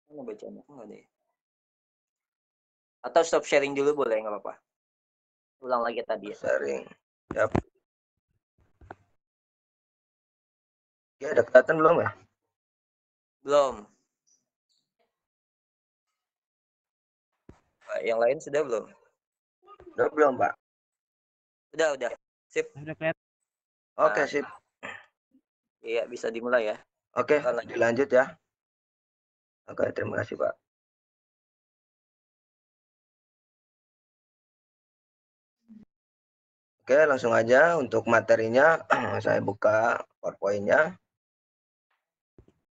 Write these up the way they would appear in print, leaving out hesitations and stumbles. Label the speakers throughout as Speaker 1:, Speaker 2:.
Speaker 1: Mana bacanya? Nggak ada ya? Atau stop sharing dulu boleh, nggak apa-apa. Ulang lagi tadi ya.
Speaker 2: Sharing. Yap. Ya, ada kelihatan belum ya?
Speaker 1: Belum. Yang lain sudah belum?
Speaker 2: Udah belum, Pak?
Speaker 1: Udah. Sip.
Speaker 3: Udah kelihatan.
Speaker 2: Oke,
Speaker 1: Nah,
Speaker 2: sip.
Speaker 1: iya bisa dimulai ya.
Speaker 2: Oke,
Speaker 1: Silakan lanjut.
Speaker 2: dilanjut ya. Oke, terima kasih, Pak. Oke, langsung aja untuk materinya. Saya buka PowerPoint-nya.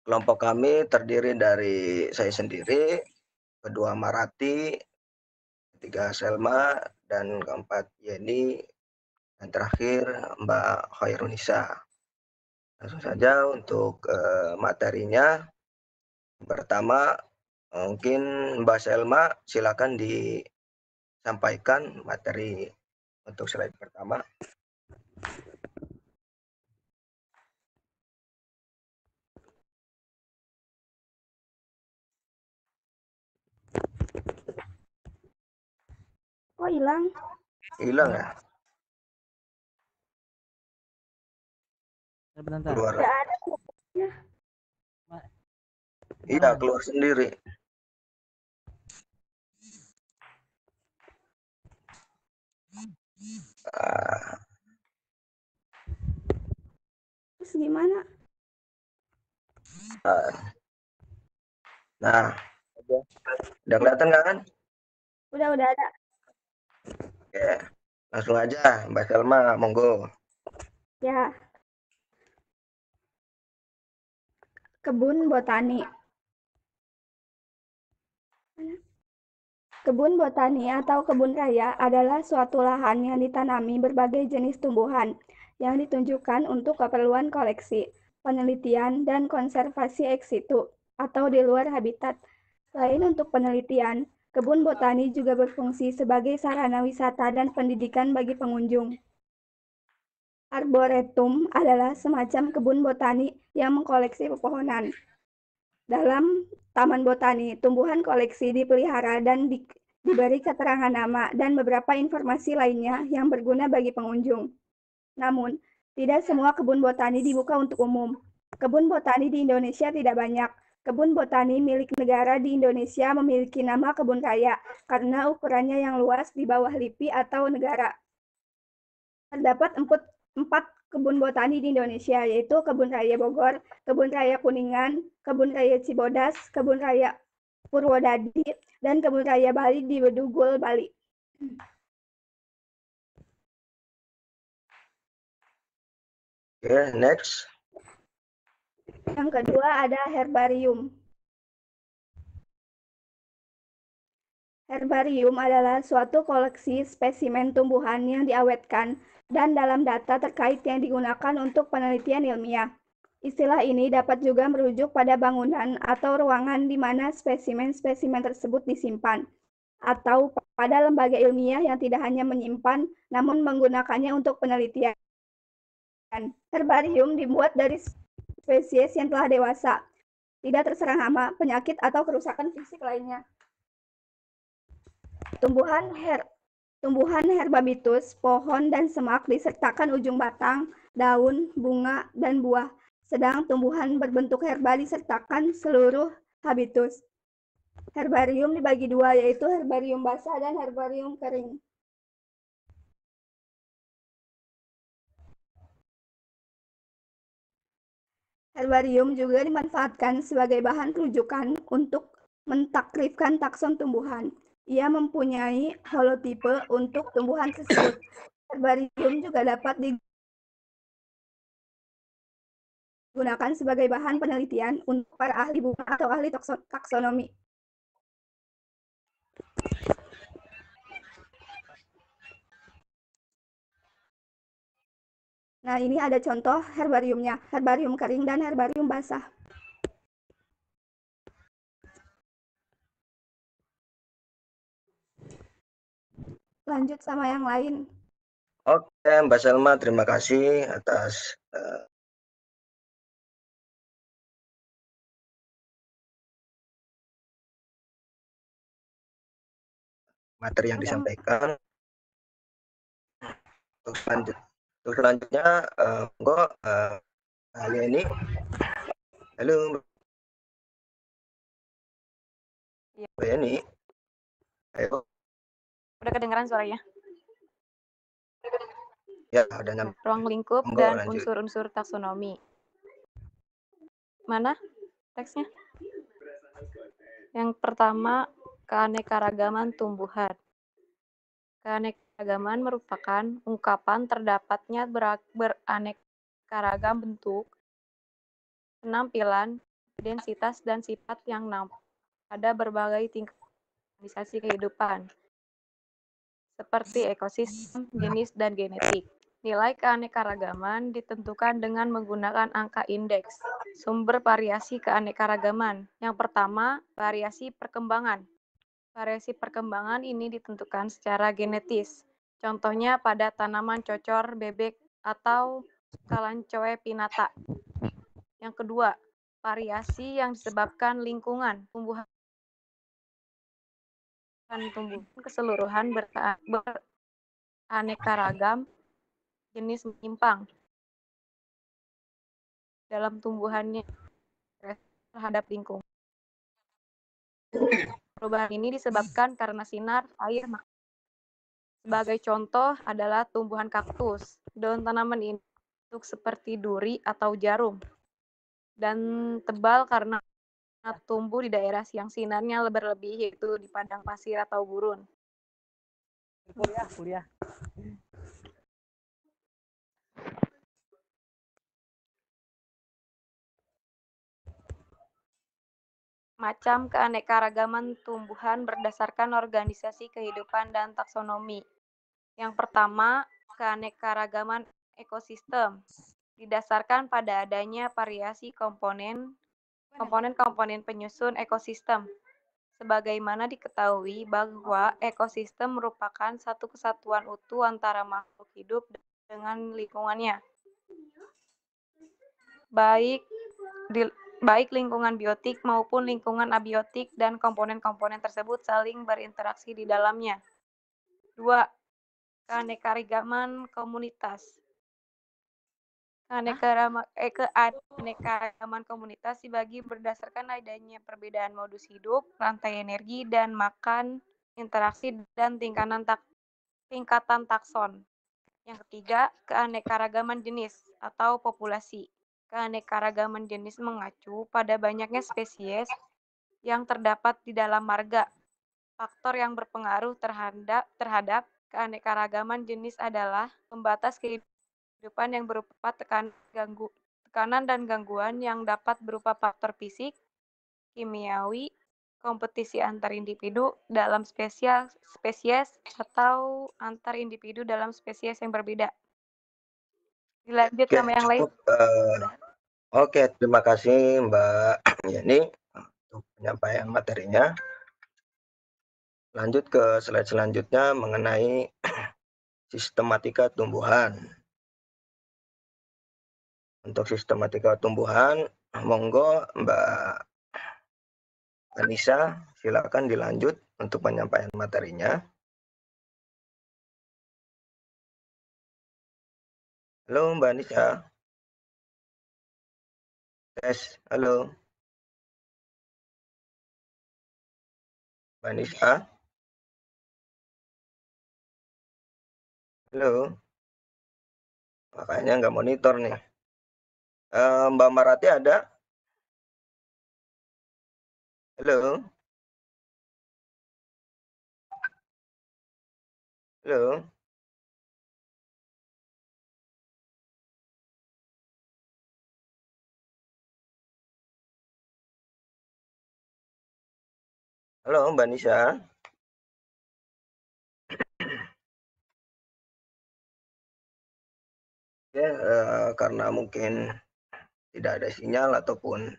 Speaker 2: Kelompok kami terdiri dari saya sendiri, kedua Marati, ketiga Selma, dan keempat Yeni, dan terakhir Mbak Khairunisa. Langsung saja untuk materinya. Pertama, mungkin Mbak Selma silakan disampaikan materi untuk slide pertama.
Speaker 4: Kok hilang?
Speaker 2: Hilang ya?
Speaker 3: Bentar.
Speaker 2: Keluar.
Speaker 4: Nggak ada.
Speaker 2: Iya, keluar sendiri.
Speaker 4: Terus gimana?
Speaker 2: Nah, udah kelihatan kan?
Speaker 4: Udah ada.
Speaker 2: Oke, langsung aja Mbak Selma, monggo.
Speaker 4: Ya. Kebun botani. Kebun botani atau kebun raya adalah suatu lahan yang ditanami berbagai jenis tumbuhan yang ditunjukkan untuk keperluan koleksi, penelitian, dan konservasi ex situ atau di luar habitat. Selain untuk penelitian, kebun botani juga berfungsi sebagai sarana wisata dan pendidikan bagi pengunjung. Arboretum adalah semacam kebun botani yang mengkoleksi pepohonan. Dalam taman botani, tumbuhan koleksi dipelihara dan diberi keterangan nama dan beberapa informasi lainnya yang berguna bagi pengunjung. Namun, tidak semua kebun botani dibuka untuk umum. Kebun botani di Indonesia tidak banyak. Kebun botani milik negara di Indonesia memiliki nama kebun raya karena ukurannya yang luas di bawah LIPI atau negara. Terdapat 4 kebun botani di Indonesia, yaitu Kebun Raya Bogor, Kebun Raya Kuningan, Kebun Raya Cibodas, Kebun Raya Purwodadi, dan Kebun Raya Bali di Bedugul, Bali.
Speaker 2: Oke, next.
Speaker 4: Yang kedua ada herbarium. Herbarium adalah suatu koleksi spesimen tumbuhan yang diawetkan dan dalam data terkait yang digunakan untuk penelitian ilmiah. Istilah ini dapat juga merujuk pada bangunan atau ruangan di mana spesimen-spesimen tersebut disimpan, atau pada lembaga ilmiah yang tidak hanya menyimpan, namun menggunakannya untuk penelitian. Herbarium dibuat dari spesies yang telah dewasa, tidak terserang hama, penyakit, atau kerusakan fisik lainnya. Tumbuhan herbabitus, pohon dan semak disertakan ujung batang, daun, bunga, dan buah. Sedang tumbuhan berbentuk herba disertakan seluruh habitus. Herbarium dibagi dua, yaitu herbarium basah dan herbarium kering. Herbarium juga dimanfaatkan sebagai bahan rujukan untuk mentakrifkan takson tumbuhan. Ia mempunyai holotipe untuk tumbuhan tersebut. Herbarium juga dapat digunakan sebagai bahan penelitian untuk para ahli bunga atau ahli taksonomi. Nah, ini ada contoh herbariumnya, herbarium kering dan herbarium basah. Lanjut sama yang lain.
Speaker 2: Oke, Mbak Selma, terima kasih atas materi yang disampaikan. Untuk selanjutnya, kali ini, halo
Speaker 3: Iya.
Speaker 2: Mbak Yani, ayo.
Speaker 3: Udah kedengaran suaranya?
Speaker 2: Ya, udah nyampe.
Speaker 3: Ruang lingkup
Speaker 2: Monggo,
Speaker 3: dan
Speaker 2: lanjut.
Speaker 3: unsur-unsur taksonomi. Mana teksnya? Yang pertama, keanekaragaman tumbuhan. Keanekaragaman merupakan ungkapan terdapatnya beraneka ragam bentuk, penampilan, densitas, dan sifat yang nampak pada berbagai tingkat organisasi kehidupan, seperti ekosistem, jenis, dan genetik. Nilai keanekaragaman ditentukan dengan menggunakan angka indeks. Sumber variasi keanekaragaman. Yang pertama, variasi perkembangan. Variasi perkembangan ini ditentukan secara genetis. Contohnya pada tanaman cocor, bebek, atau kalanchoe pinnata. Yang kedua, variasi yang disebabkan lingkungan. Tumbuhan keseluruhan beraneka ragam, jenis menyimpang dalam tumbuhannya terhadap lingkungan. Perubahan ini disebabkan karena sinar, air. Sebagai contoh adalah tumbuhan kaktus. Daun tanaman ini bentuk seperti duri atau jarum dan tebal karena tumbuh di daerah yang sinarnya berlebih, yaitu di padang pasir atau gurun.
Speaker 5: Kuliah.
Speaker 3: Macam keanekaragaman tumbuhan berdasarkan organisasi kehidupan dan taksonomi. Yang pertama, keanekaragaman ekosistem didasarkan pada adanya variasi komponen-komponen penyusun ekosistem. Sebagaimana diketahui bahwa ekosistem merupakan satu kesatuan utuh antara makhluk hidup dengan lingkungannya. Baik lingkungan biotik maupun lingkungan abiotik, dan komponen-komponen tersebut saling berinteraksi di dalamnya. 2. Keanekaragaman komunitas. Keanekaragaman komunitas dibagi berdasarkan adanya perbedaan modus hidup, rantai energi, dan makan, interaksi, dan tingkatan takson. Yang ketiga, keanekaragaman jenis atau populasi. Keanekaragaman jenis mengacu pada banyaknya spesies yang terdapat di dalam marga. Faktor yang berpengaruh terhadap keanekaragaman jenis adalah pembatas kehidupan yang berupa tekanan dan gangguan yang dapat berupa faktor fisik, kimiawi, kompetisi antar individu dalam spesies, atau antar individu dalam spesies yang berbeda. Dilanjut sama yang lain.
Speaker 2: Oke, terima kasih Mbak Yani untuk penyampaian materinya. Lanjut ke slide selanjutnya mengenai sistematika tumbuhan. Untuk sistematika tumbuhan, monggo Mbak Anissa, silakan dilanjut untuk penyampaian materinya. Halo Mbak Anissa. Tes, halo. Mbak Anissa. Halo. Makanya nggak monitor nih. Mbak Marati ada? Halo. Halo. Halo Mbak Nisa. Ya, karena mungkin tidak ada sinyal ataupun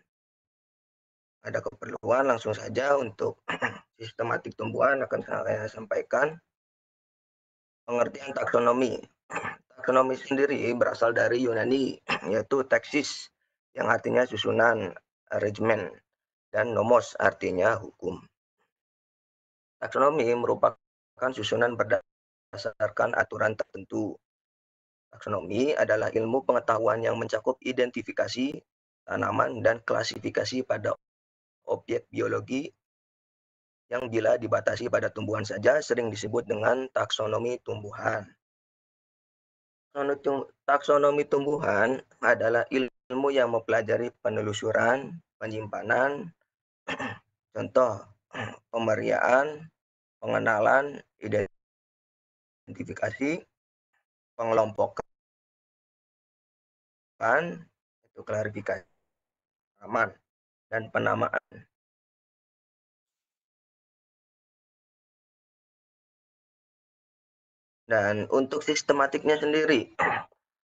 Speaker 2: ada keperluan, langsung saja untuk sistematik tumbuhan akan saya sampaikan. Pengertian taksonomi. Taksonomi sendiri berasal dari Yunani, yaitu taksis, yang artinya susunan, arrangement, dan nomos artinya hukum. Taksonomi merupakan susunan berdasarkan aturan tertentu. Taksonomi adalah ilmu pengetahuan yang mencakup identifikasi tanaman dan klasifikasi pada objek biologi yang bila dibatasi pada tumbuhan saja sering disebut dengan taksonomi tumbuhan. Taksonomi tumbuhan adalah ilmu yang mempelajari penelusuran, penyimpanan, contoh, pemeriaan, pengenalan, identifikasi, pengelompokan, itu klarifikasi tanaman, dan penamaan. Dan untuk sistematiknya sendiri,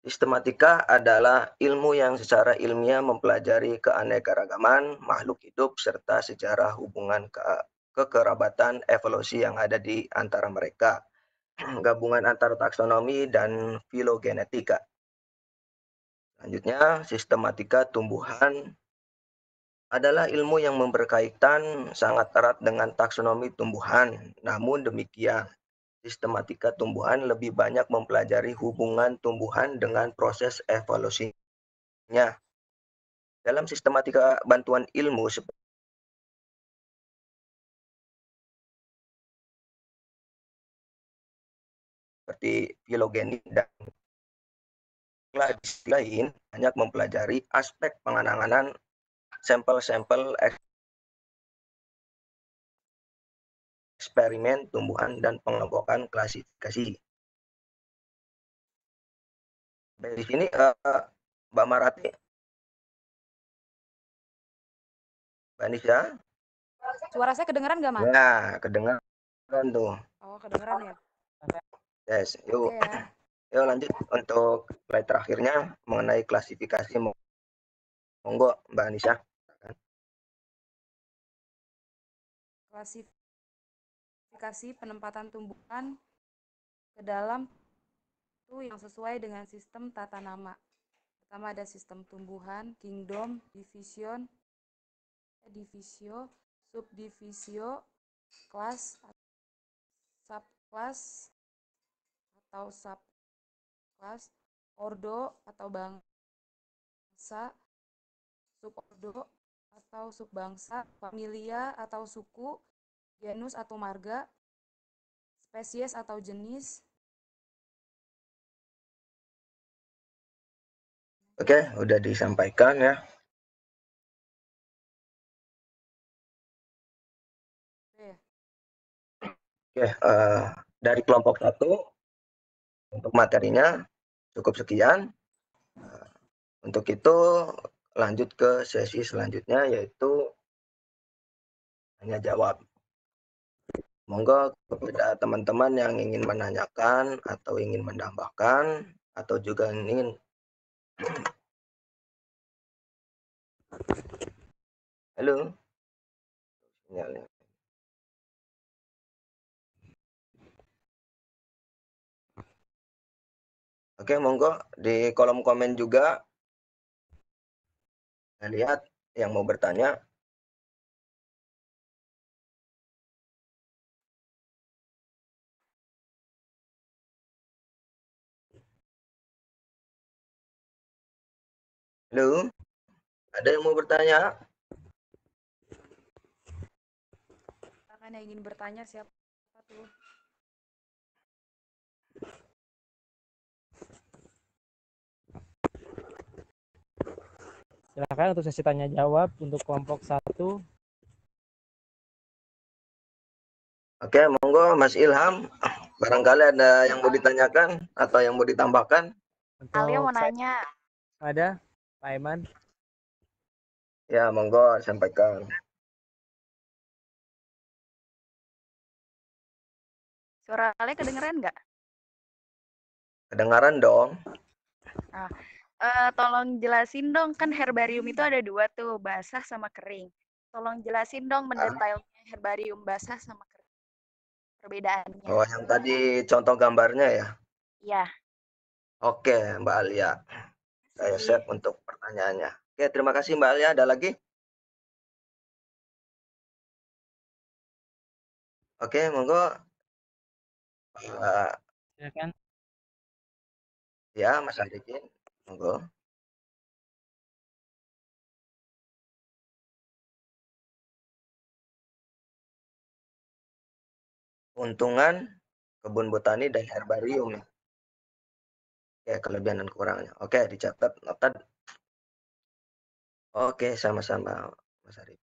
Speaker 2: sistematika adalah ilmu yang secara ilmiah mempelajari keanekaragaman makhluk hidup serta sejarah hubungan kekerabatan evolusi yang ada di antara mereka. Gabungan antara taksonomi dan filogenetika. Selanjutnya, sistematika tumbuhan adalah ilmu yang berkaitan sangat erat dengan taksonomi tumbuhan. Namun demikian, sistematika tumbuhan lebih banyak mempelajari hubungan tumbuhan dengan proses evolusinya. Dalam sistematika bantuan ilmu seperti filogenik dan lain banyak mempelajari aspek penanganan sampel-sampel eksperimen tumbuhan dan pengelompokan klasifikasi. Dari sini Mbak Marati, Mbak Nisha.
Speaker 3: Suara saya kedengeran nggak, Mas?
Speaker 2: Ya, kedengeran tuh.
Speaker 3: Oh, kedengeran ya?
Speaker 2: Yes, yuk.
Speaker 3: Oke ya.
Speaker 2: Yuk lanjut untuk slide terakhirnya mengenai klasifikasi. Monggo Mbak Nisha.
Speaker 3: Klasifikasi penempatan tumbuhan ke dalam itu yang sesuai dengan sistem tata nama. Pertama ada sistem tumbuhan, kingdom, division, divisio, subdivisio, kelas, subkelas atau subkelas, ordo atau bangsa, subordo atau subbangsa, familia atau suku, genus atau marga, spesies atau jenis.
Speaker 2: Oke, udah disampaikan ya. Oke, dari kelompok 1 untuk materinya cukup sekian. Untuk itu lanjut ke sesi selanjutnya yaitu tanya jawab. Monggo kepada teman-teman yang ingin menanyakan atau ingin menambahkan atau juga ingin halo. Sinyalnya. Oke, monggo di kolom komen juga. Saya lihat yang mau bertanya. Halo, ada yang mau bertanya?
Speaker 3: Silakan yang ingin bertanya siapa tuh?
Speaker 5: Silakan untuk sesi tanya jawab untuk kelompok 1.
Speaker 2: Oke, monggo Mas Ilham. Barangkali ada yang mau ditanyakan atau yang mau ditambahkan?
Speaker 3: Alia mau nanya.
Speaker 5: Ada, Pak Iman.
Speaker 2: Ya, monggo sampaikan.
Speaker 3: Suara Alia kedengeran nggak?
Speaker 2: Kedengaran dong.
Speaker 3: Tolong jelasin dong, kan herbarium itu ada 2 tuh, basah sama kering. Tolong jelasin dong mendetailnya herbarium basah sama kering. Perbedaannya.
Speaker 2: Oh, yang tadi contoh gambarnya ya?
Speaker 3: Iya.
Speaker 2: Oke, Mbak Alia. Saya siap untuk pertanyaannya. Oke, terima kasih Mbak Alia. Ada lagi? Oke, monggo Eh,
Speaker 5: Silakan.
Speaker 2: ya, Mas Arifin, monggo. Keuntungan kebun botani dan herbarium. Ya, kelebihan dan kekurangannya. Oke, dicatat, noted. Oke, sama-sama, Mas Arifin.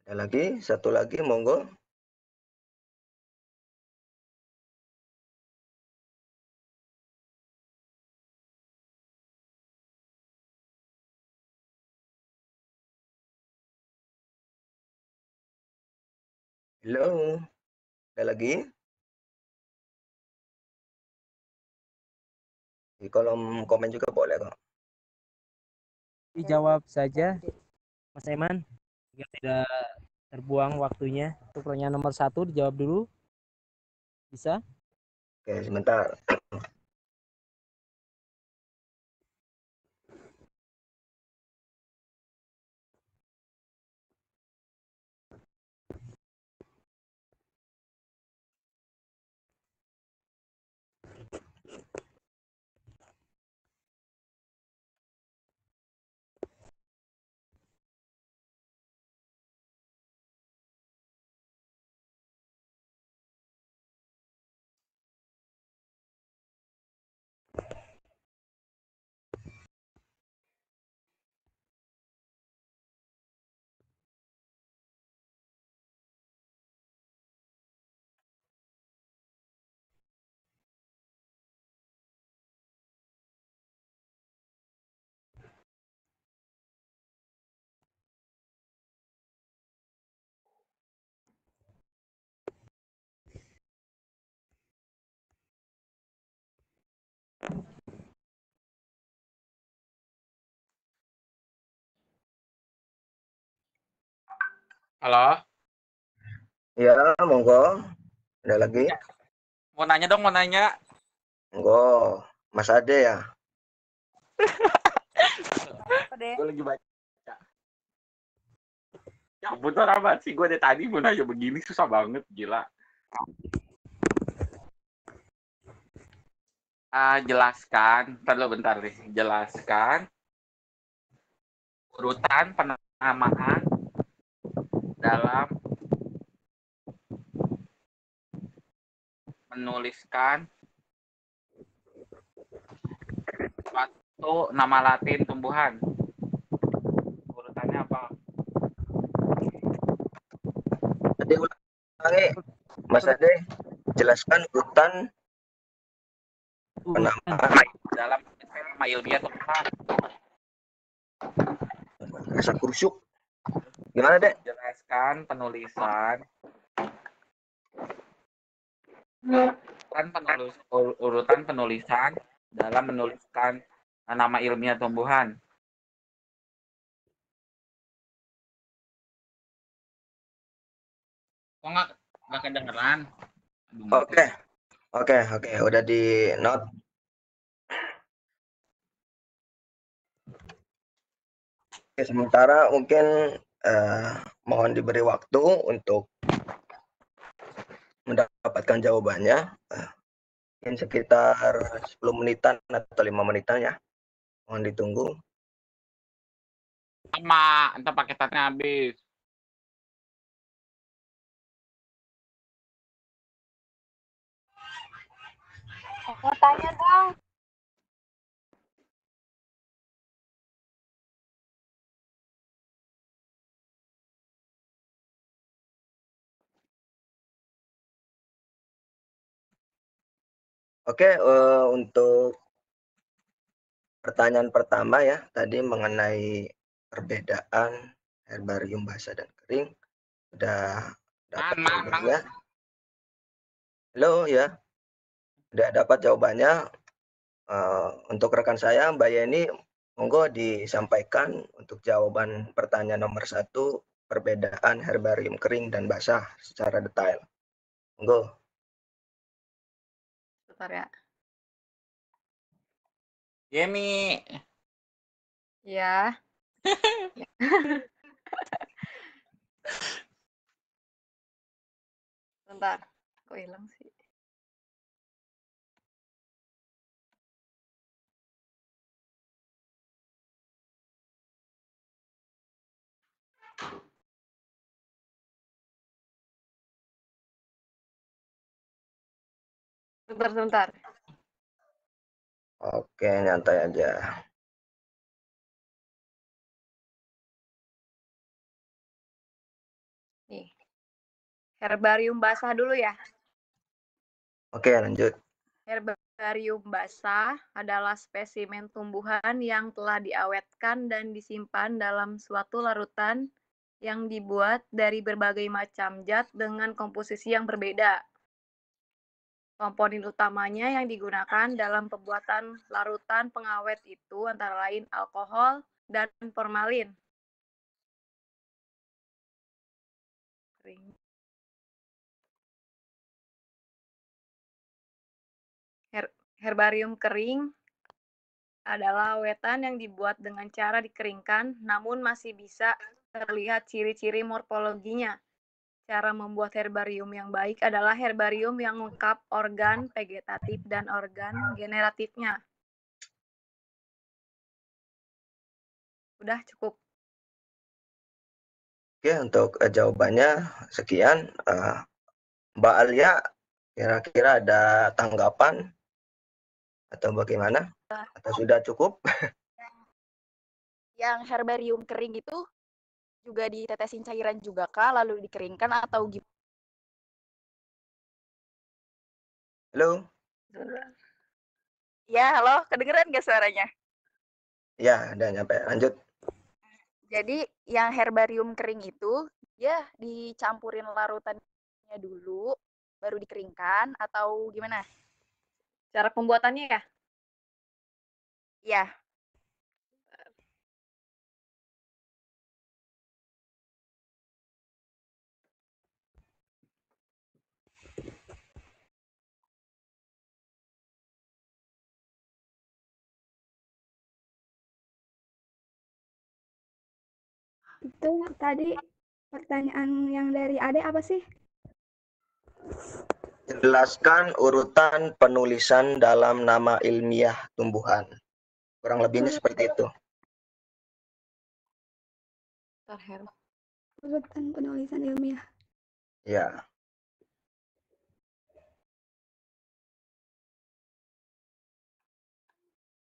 Speaker 2: Ada lagi, satu lagi, monggo. Halo, ada lagi? Di kolom komen juga boleh kok.
Speaker 5: Dijawab saja, Mas Eman, agar tidak terbuang waktunya. Untuk pertanyaan nomor 1 dijawab dulu. Bisa?
Speaker 2: Oke, sebentar.
Speaker 6: Halo,
Speaker 2: Ya, monggo. Ada lagi?
Speaker 6: mau nanya dong, mau nanya.
Speaker 2: Monggo. Mas Ade ya?
Speaker 3: Apa deh?
Speaker 6: Gue lagi baca. Ya ampun, amat sih. Gue dari tadi mau nanya begini, susah banget, gila. Jelaskan, bentar nih. Jelaskan urutan penamaan dalam menuliskan suatu nama Latin tumbuhan. Urutannya apa?
Speaker 2: Ade ulangi. Mas Ade, jelaskan urutan penamaan.
Speaker 6: Dalam nama ilmiah tumbuhan.
Speaker 2: Rasa kurusuk. Gimana, Dek?
Speaker 6: Jelaskan penulisan urutan penulisan dalam menuliskan nama ilmiah tumbuhan. Kok nggak kedengeran? Aduh,
Speaker 2: Oke. Udah di note. Oke, sementara mungkin mohon diberi waktu untuk mendapatkan jawabannya. Mungkin sekitar 10 menitan atau 5 menitan ya. Mohon ditunggu.
Speaker 6: sama, entar paketannya habis.
Speaker 3: Mau tanya dong.
Speaker 2: Oke, untuk pertanyaan pertama ya, tadi mengenai perbedaan herbarium basah dan kering. Udah dapat jawabannya. Halo ya, udah dapat jawabannya. Untuk rekan saya, Mbak Yeni, monggo disampaikan untuk jawaban pertanyaan nomor 1, perbedaan herbarium kering dan basah secara detail. Monggo.
Speaker 3: Bentar ya.
Speaker 6: Yemi.
Speaker 3: Ya. Bentar. Kok hilang sih? Sebentar.
Speaker 2: Oke, nyantai aja.
Speaker 3: Nih. Herbarium basah dulu ya.
Speaker 2: Oke, lanjut.
Speaker 3: Herbarium basah adalah spesimen tumbuhan yang telah diawetkan dan disimpan dalam suatu larutan yang dibuat dari berbagai macam zat dengan komposisi yang berbeda. Komponen utamanya yang digunakan dalam pembuatan larutan pengawet itu antara lain alkohol dan formalin. Herbarium kering adalah awetan yang dibuat dengan cara dikeringkan, namun masih bisa terlihat ciri-ciri morfologinya. Cara membuat herbarium yang baik adalah herbarium yang lengkap organ vegetatif dan organ generatifnya. Udah cukup.
Speaker 2: Oke, untuk jawabannya sekian. Mbak Alia, kira-kira ada tanggapan atau bagaimana? Atau sudah cukup?
Speaker 7: Yang herbarium kering itu juga ditetesin cairan juga kah, lalu dikeringkan atau gimana?
Speaker 2: Halo?
Speaker 7: Ya, halo, kedengeran nggak suaranya?
Speaker 2: Ya, udah nyampe. Lanjut.
Speaker 7: Jadi yang herbarium kering itu dia dicampurin larutannya dulu, baru dikeringkan atau gimana?
Speaker 3: Cara pembuatannya ya?
Speaker 7: Ya,
Speaker 4: Itu tadi pertanyaan yang dari Ade apa sih?
Speaker 2: Jelaskan urutan penulisan dalam nama ilmiah tumbuhan. Kurang lebihnya seperti itu.
Speaker 4: Urutan penulisan ilmiah.
Speaker 2: Ya.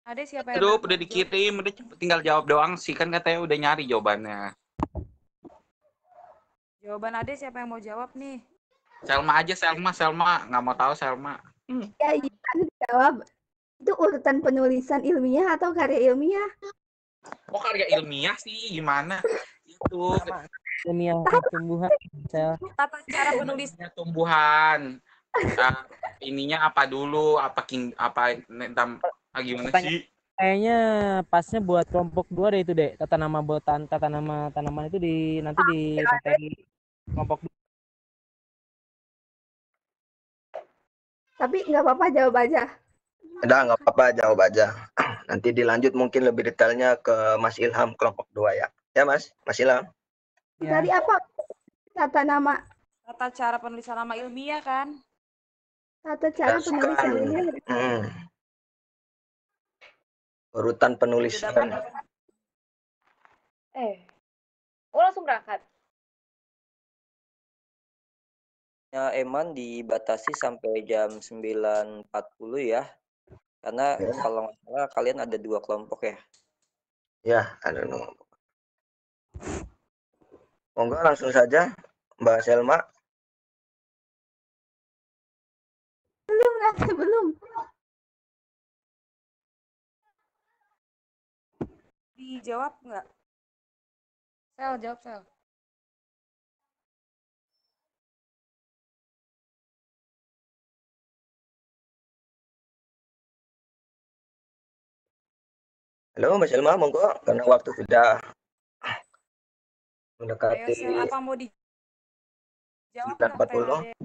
Speaker 3: Ada siapa yang
Speaker 6: Aduh,
Speaker 3: mau
Speaker 6: udah
Speaker 3: jawab?
Speaker 6: dikirim, udah tinggal jawab doang sih, kan katanya udah nyari jawabannya.
Speaker 3: Jawaban Ade siapa yang mau jawab nih?
Speaker 6: Selma aja, Selma. Nggak mau tahu Selma.
Speaker 4: Ya, iya, jawab. Itu urutan penulisan ilmiah atau karya ilmiah?
Speaker 6: Oh, karya ilmiah sih, gimana? Itu
Speaker 5: Ilmiah tumbuhan, sel.
Speaker 3: Tata cara penulis
Speaker 6: ilmiah tumbuhan. Ininya apa dulu? Gimana
Speaker 5: Pertanyaan
Speaker 6: sih?
Speaker 5: kayaknya pasnya buat kelompok 2 deh itu deh. Tata nama tanaman itu nanti di materi kelompok 2.
Speaker 4: Tapi nggak apa-apa jawab aja.
Speaker 2: Udah, nggak apa-apa, jawab aja. Nanti dilanjut mungkin lebih detailnya ke Mas Ilham kelompok 2 ya. Ya, Mas Ilham.
Speaker 5: Ya.
Speaker 4: Tadi apa? Tata nama,
Speaker 3: tata cara penulisan nama ilmiah kan?
Speaker 4: tata cara penulisan ilmiah.
Speaker 2: Urutan penulisan.
Speaker 3: Langsung berangkat.
Speaker 1: Ya, Eman dibatasi sampai jam 9.40 ya. Karena kalau nggak salah kalian ada 2 kelompok ya.
Speaker 2: Ya, monggo langsung saja Mbak Selma.
Speaker 4: Belum.
Speaker 3: Dijawab nggak? Sel, jawab Sel.
Speaker 2: Halo Mbak Selma, monggo karena waktu sudah
Speaker 3: Ayo
Speaker 2: mendekati
Speaker 3: Sel, apa mau dijawab nggak
Speaker 2: 9.40.
Speaker 3: Ade?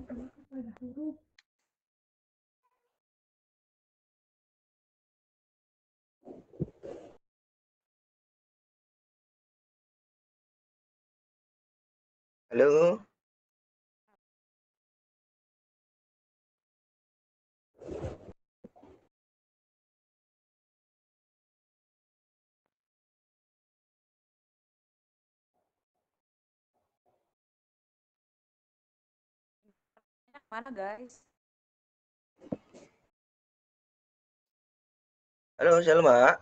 Speaker 2: Halo.
Speaker 3: Mana guys?
Speaker 2: Halo Selma.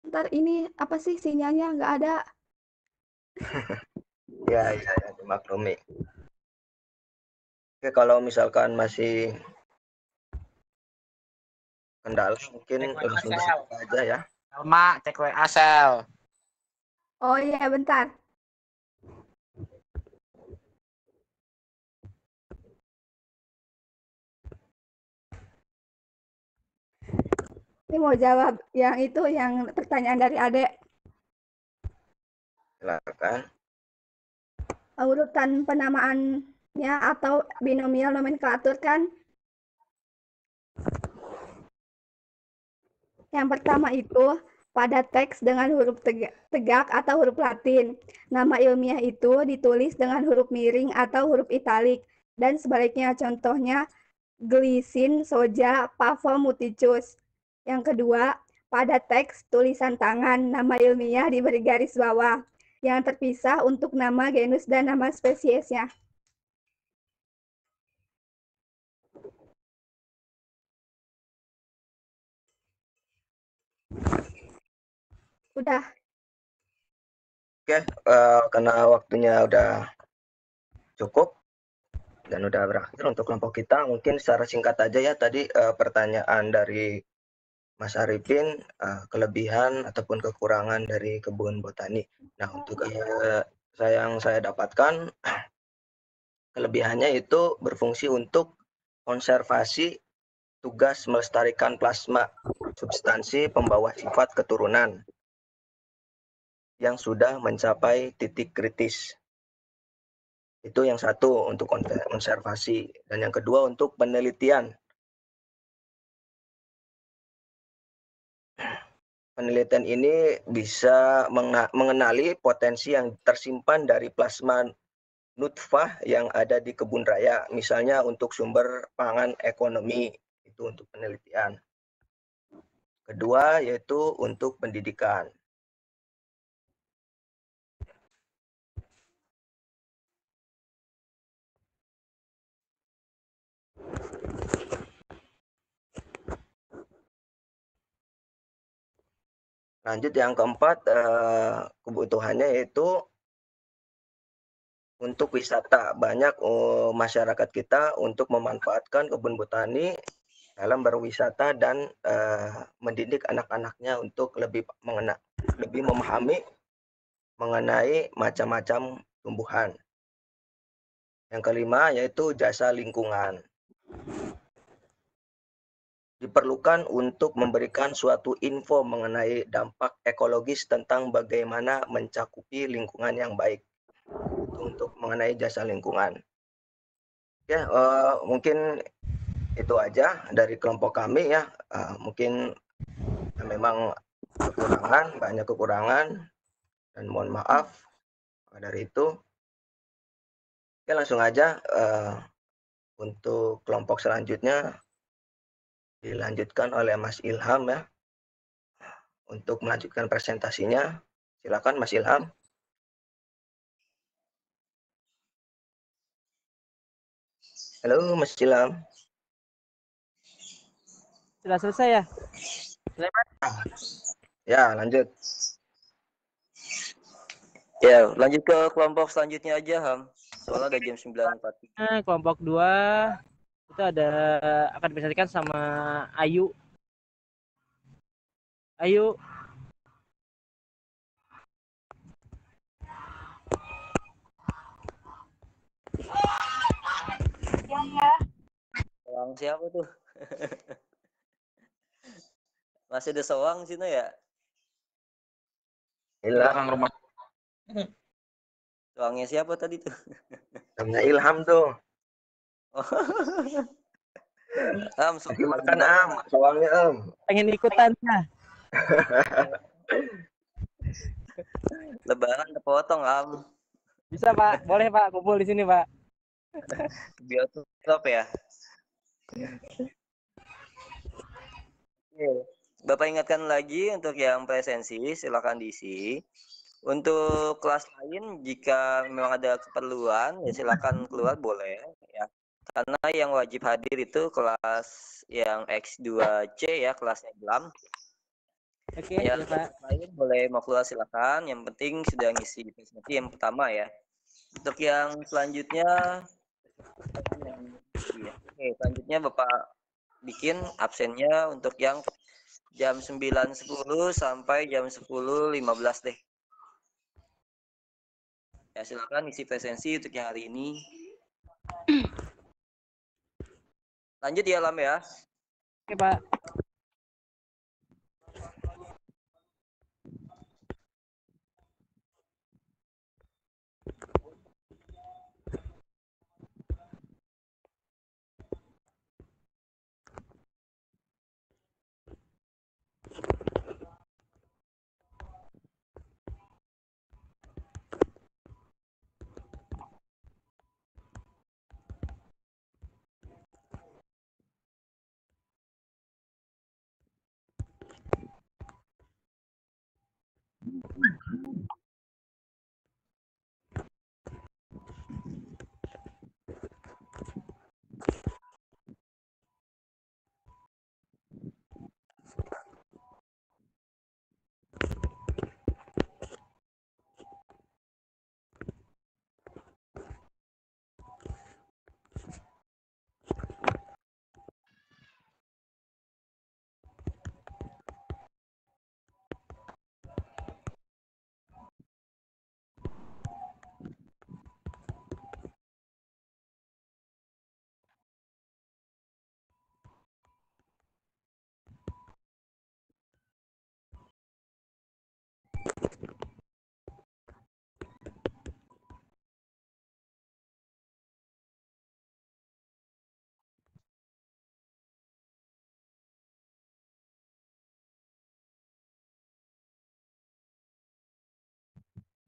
Speaker 4: Ntar ini apa sih sinyalnya nggak ada.
Speaker 2: Ya, dimaklumi. Oke, kalau misalkan masih kendala mungkin langsung disebut aja ya.
Speaker 6: Selma, cek WA Sel.
Speaker 4: Oh iya, bentar. Ini mau jawab yang itu, yang pertanyaan dari Adek.
Speaker 2: Silakan.
Speaker 4: Urutan penamaannya atau binomial nomenklatur kan. Yang pertama itu pada teks dengan huruf tegak atau huruf Latin. Nama ilmiah itu ditulis dengan huruf miring atau huruf italik. Dan sebaliknya, contohnya Glycine, Soja, Pavum, Muticus. Yang kedua, pada teks tulisan tangan, nama ilmiah diberi garis bawah. Yang terpisah untuk nama genus dan nama spesiesnya. Udah.
Speaker 2: Oke, karena waktunya udah cukup dan udah berakhir untuk kelompok kita, mungkin secara singkat aja ya tadi pertanyaan dari Mas Arifin, kelebihan ataupun kekurangan dari kebun botani. Nah, untuk yang saya dapatkan, kelebihannya itu berfungsi untuk konservasi, tugas melestarikan plasma, substansi pembawa sifat keturunan yang sudah mencapai titik kritis. Itu yang satu untuk konservasi. Dan yang kedua untuk penelitian. Penelitian ini bisa mengenali potensi yang tersimpan dari plasma nutfah yang ada di kebun raya. Misalnya untuk sumber pangan ekonomi. Itu untuk penelitian. Kedua yaitu untuk pendidikan. Lanjut yang keempat, kebutuhannya yaitu untuk wisata. Banyak masyarakat kita untuk memanfaatkan kebun botani dalam berwisata dan mendidik anak-anaknya untuk lebih memahami mengenai macam-macam tumbuhan. Yang kelima yaitu jasa lingkungan. Diperlukan untuk memberikan suatu info mengenai dampak ekologis tentang bagaimana mencakupi lingkungan yang baik. Itu untuk mengenai jasa lingkungan. Ya, mungkin itu aja dari kelompok kami ya. Mungkin memang banyak kekurangan dan mohon maaf dari itu. Oke, langsung aja untuk kelompok selanjutnya dilanjutkan oleh Mas Ilham ya. Untuk melanjutkan presentasinya, silakan Mas Ilham. Halo Mas Ilham.
Speaker 5: Sudah selesai ya?
Speaker 2: Ya, lanjut.
Speaker 1: Ya, lanjut ke kelompok selanjutnya aja, Ham. Soalnya udah jam 9.43.
Speaker 5: Nah, kelompok 2 itu akan dipresentasikan sama Ayu. Ayu.
Speaker 3: Ya.
Speaker 1: Soang siapa tuh? Masih ada soang sih ya?
Speaker 6: Belakang rumah.
Speaker 1: Soangnya siapa tadi tuh?
Speaker 2: Namanya Ilham tuh.
Speaker 1: Am,
Speaker 2: Makan Am, soalnya Am.
Speaker 5: Pengen ikutan ya?
Speaker 1: Lebaran kepotong, Am.
Speaker 5: Bisa Pak, boleh Pak, kumpul di sini Pak.
Speaker 1: Bioskop ya. Oke. Bapak ingatkan lagi untuk yang presensi silakan diisi. Untuk kelas lain jika memang ada keperluan ya silakan keluar boleh ya. Karena yang wajib hadir itu kelas yang X2C ya, kelasnya Islam.
Speaker 5: Oke,
Speaker 1: Ya,
Speaker 5: ya Pak.
Speaker 1: lain boleh mau keluar silakan. Yang penting sudah ngisi presentasi yang pertama ya. Untuk yang selanjutnya iya. Oke, selanjutnya Bapak bikin absennya untuk yang jam 9.10 sampai jam 10.15 deh. Ya, silakan isi presensi untuk yang hari ini. Lanjut ya, Lam ya.
Speaker 5: Oke, Pak.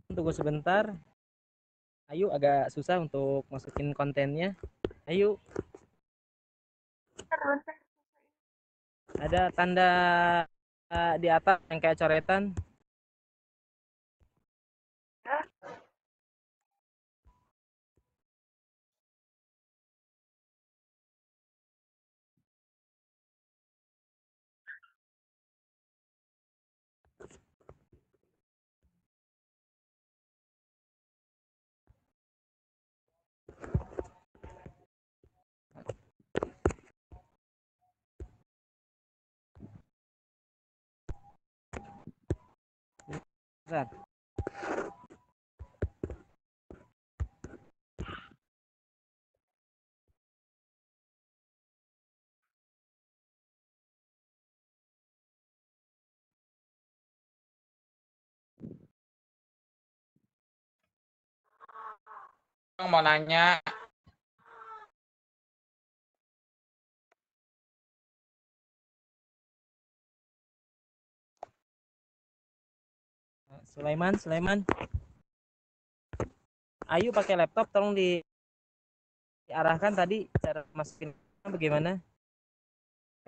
Speaker 5: Tunggu sebentar. Ayo, agak susah untuk masukin kontennya. Ayo. Ada tanda di atas yang kayak coretan. Bentar.
Speaker 6: Mau nanya.
Speaker 5: Sulaiman. Ayo pakai laptop, tolong diarahkan tadi cara masukin bagaimana?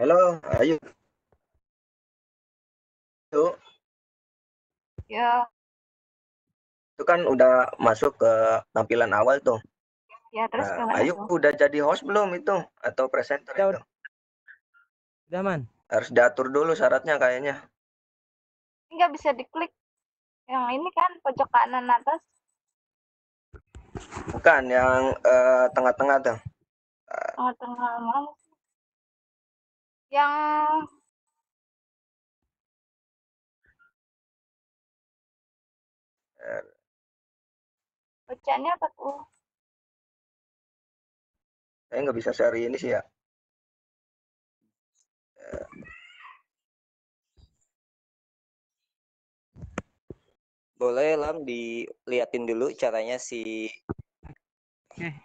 Speaker 2: Halo, ayo. Yuk.
Speaker 3: Ya,
Speaker 2: Itu kan udah masuk ke tampilan awal tuh.
Speaker 3: ya terus
Speaker 2: Nah,
Speaker 3: gimana
Speaker 2: Ayu
Speaker 3: tuh?
Speaker 2: udah jadi host belum itu atau presenter
Speaker 5: Udah,
Speaker 2: itu?
Speaker 5: Udah, Man.
Speaker 2: Harus diatur dulu syaratnya kayaknya.
Speaker 3: Nggak bisa diklik. Yang ini kan pojok kanan atas.
Speaker 2: Bukan yang tengah-tengah tuh.
Speaker 3: Tengah-tengah mana sih? Yang bacaannya apa tuh?
Speaker 2: Saya nggak bisa share ini sih ya.
Speaker 1: Boleh Lam diliatin dulu caranya si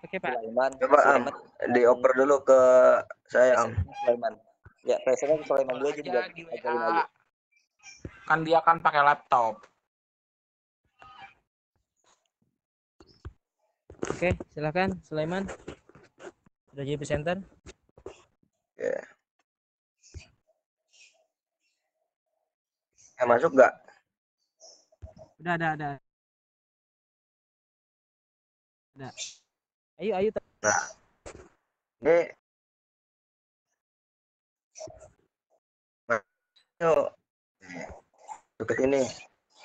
Speaker 5: Oke, Pak.
Speaker 1: Sulaiman.
Speaker 2: Coba dioper dulu ke saya
Speaker 1: Sulaiman. Ya, presentasi Sulaiman dulu aja
Speaker 6: Aja
Speaker 1: buat
Speaker 6: di
Speaker 1: ajarin
Speaker 6: WA.
Speaker 1: aja.
Speaker 6: Kan dia kan pakai laptop.
Speaker 5: Oke, silakan Sulaiman. Sudah jadi presenter.
Speaker 2: Ya. masuk nggak?
Speaker 5: Udah ada. Ayo.
Speaker 2: Nah, ini yuk ke sini.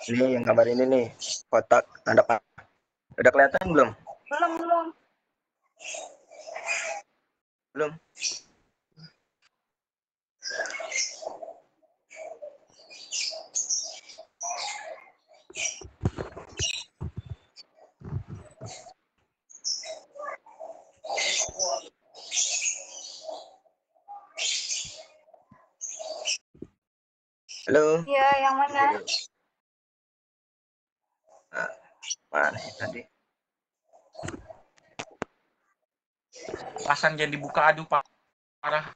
Speaker 2: Ini yang gambar ini nih, kotak tanda panah. Udah kelihatan belum? Belum. Halo.
Speaker 3: Iya, yang mana?
Speaker 2: Nah, mana sih tadi?
Speaker 6: Pasang jangan dibuka, aduh parah.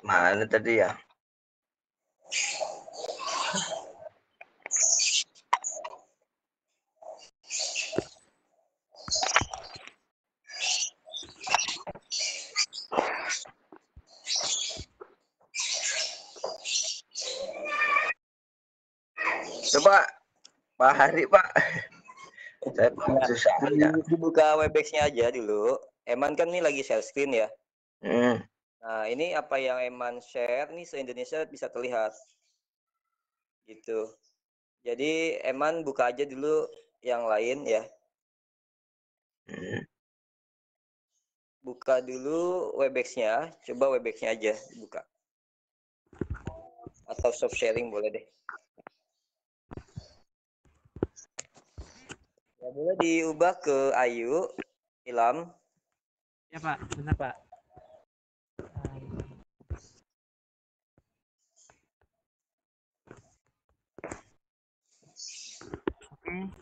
Speaker 2: Mana tadi ya? Coba Pak Hari, Pak. Saya susah ya.
Speaker 1: Dibuka Webex-nya aja dulu. Eman kan ini lagi share screen ya. Nah, ini apa yang Eman share nih se-Indonesia bisa terlihat. Gitu. Jadi Eman buka aja dulu yang lain ya. Buka dulu Webex-nya, coba Webex-nya aja buka. Atau stop sharing boleh deh. Ya, boleh diubah ke Ayu, Ilham.
Speaker 5: Ya Pak, benar Pak. Oke.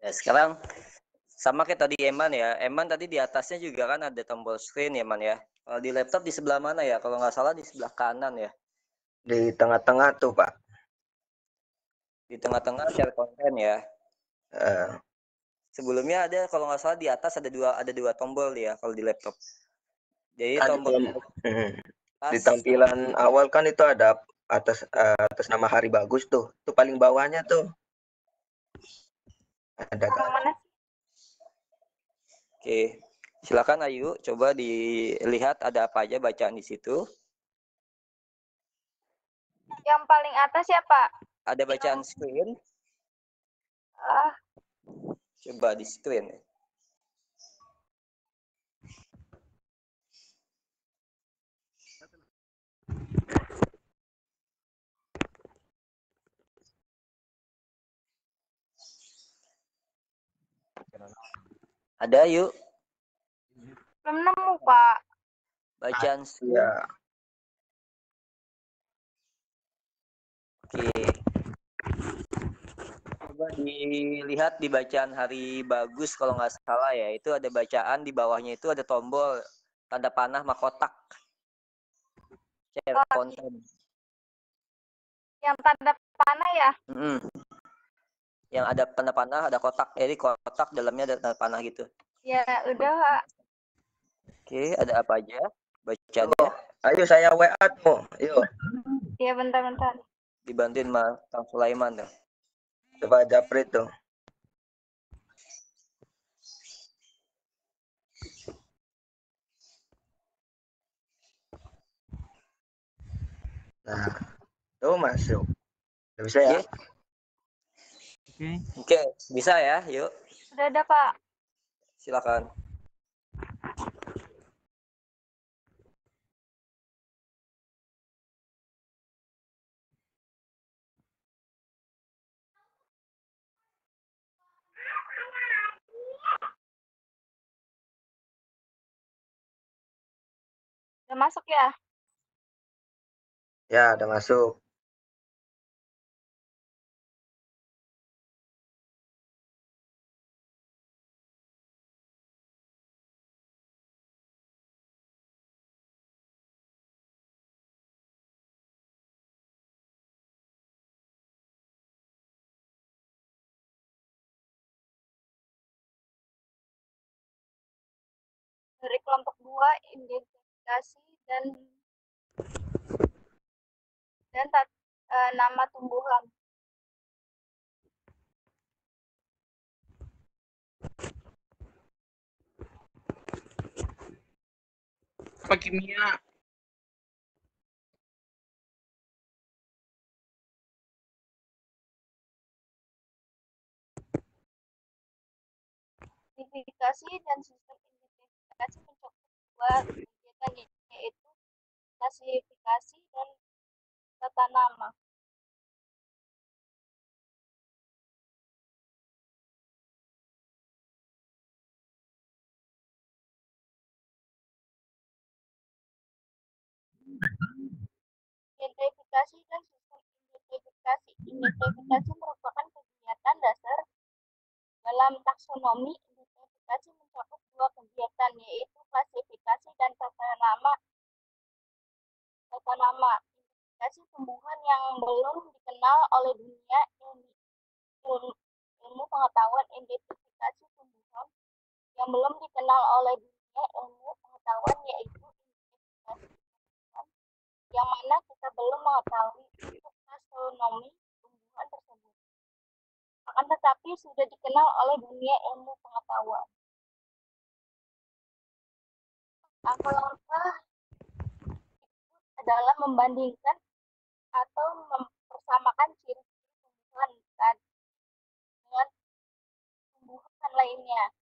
Speaker 1: Ya, sekarang sama kayak tadi Eman ya. Eman tadi di atasnya juga kan ada tombol screen ya, Man ya. Kalau di laptop di sebelah mana ya? Kalau nggak salah di sebelah kanan ya.
Speaker 2: Di tengah-tengah tuh, Pak.
Speaker 1: Di tengah-tengah share konten ya. Sebelumnya ada kalau nggak salah di atas ada dua tombol ya kalau di laptop. Jadi tombol
Speaker 2: di tampilan awal kan itu ada atas nama Hari Bagus tuh. Itu paling bawahnya tuh. Ada kan?
Speaker 1: Oke. Silakan Ayu, coba dilihat ada apa aja bacaan di situ.
Speaker 3: Yang paling atas ya, Pak?
Speaker 1: Ada bacaan screen. Coba di screen. Ada Ayu.
Speaker 3: Belum nemu, Pak.
Speaker 1: Bacaan screen.
Speaker 2: Ya.
Speaker 1: Oke. Coba dilihat di bacaan Hari Bagus kalau nggak salah ya. Itu ada bacaan di bawahnya itu ada tombol tanda panah mahkotak. Share konten.
Speaker 3: Yang tanda panah ya?
Speaker 1: Yang ada tanda panah, ada kotak. Jadi kotak dalamnya ada tanda panah gitu.
Speaker 3: Ya, udah, Pak.
Speaker 1: Oke, ada apa aja bacaannya?
Speaker 2: Ayo saya WA tuh. Yuk.
Speaker 3: Iya, bentar-bentar.
Speaker 1: Dibantuin Mas Kang Sulaiman tuh.
Speaker 2: Coba japri tuh. Nah, tuh masuk. Udah bisa ya?
Speaker 1: Oke, bisa ya. Yuk,
Speaker 3: Udah ada, Pak.
Speaker 1: silakan.
Speaker 3: Udah masuk ya?
Speaker 2: Ya, udah masuk.
Speaker 3: Dari kelompok 2, identifikasi
Speaker 4: dan nama tumbuhan.
Speaker 6: Apa kimia?
Speaker 4: Identifikasi dan sistem identifikasi mencakup dua kegiatan, yaitu klasifikasi dan tata nama. Identifikasi dan sistem identifikasi. Identifikasi merupakan kegiatan dasar dalam taksonomi. Identifikasi mencakup dua kegiatan, yaitu klasifikasi dan tata nama. Identifikasi tumbuhan yang belum dikenal oleh dunia ilmu pengetahuan. Identifikasi tumbuhan yang belum dikenal oleh dunia ilmu pengetahuan, yaitu identifikasi tumbuhan yang mana kita belum mengetahui untuk taksonomi tumbuhan tersebut, akan tetapi sudah dikenal oleh dunia ilmu pengetahuan. Langkah-langkah adalah membandingkan atau mempersamakan ciri-ciri tumbuhan dengan tumbuhan lainnya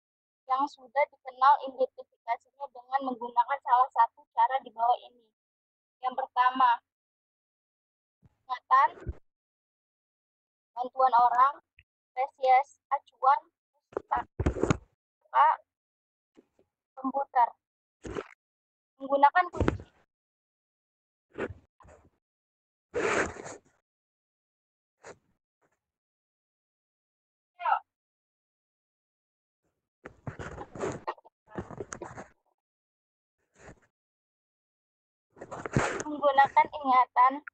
Speaker 4: yang sudah dikenal identifikasinya dengan menggunakan salah satu cara di bawah ini. Yang pertama, ingatan, bantuan orang, spesies acuan, pustaka, komputer. Menggunakan kunci. Menggunakan ingatan,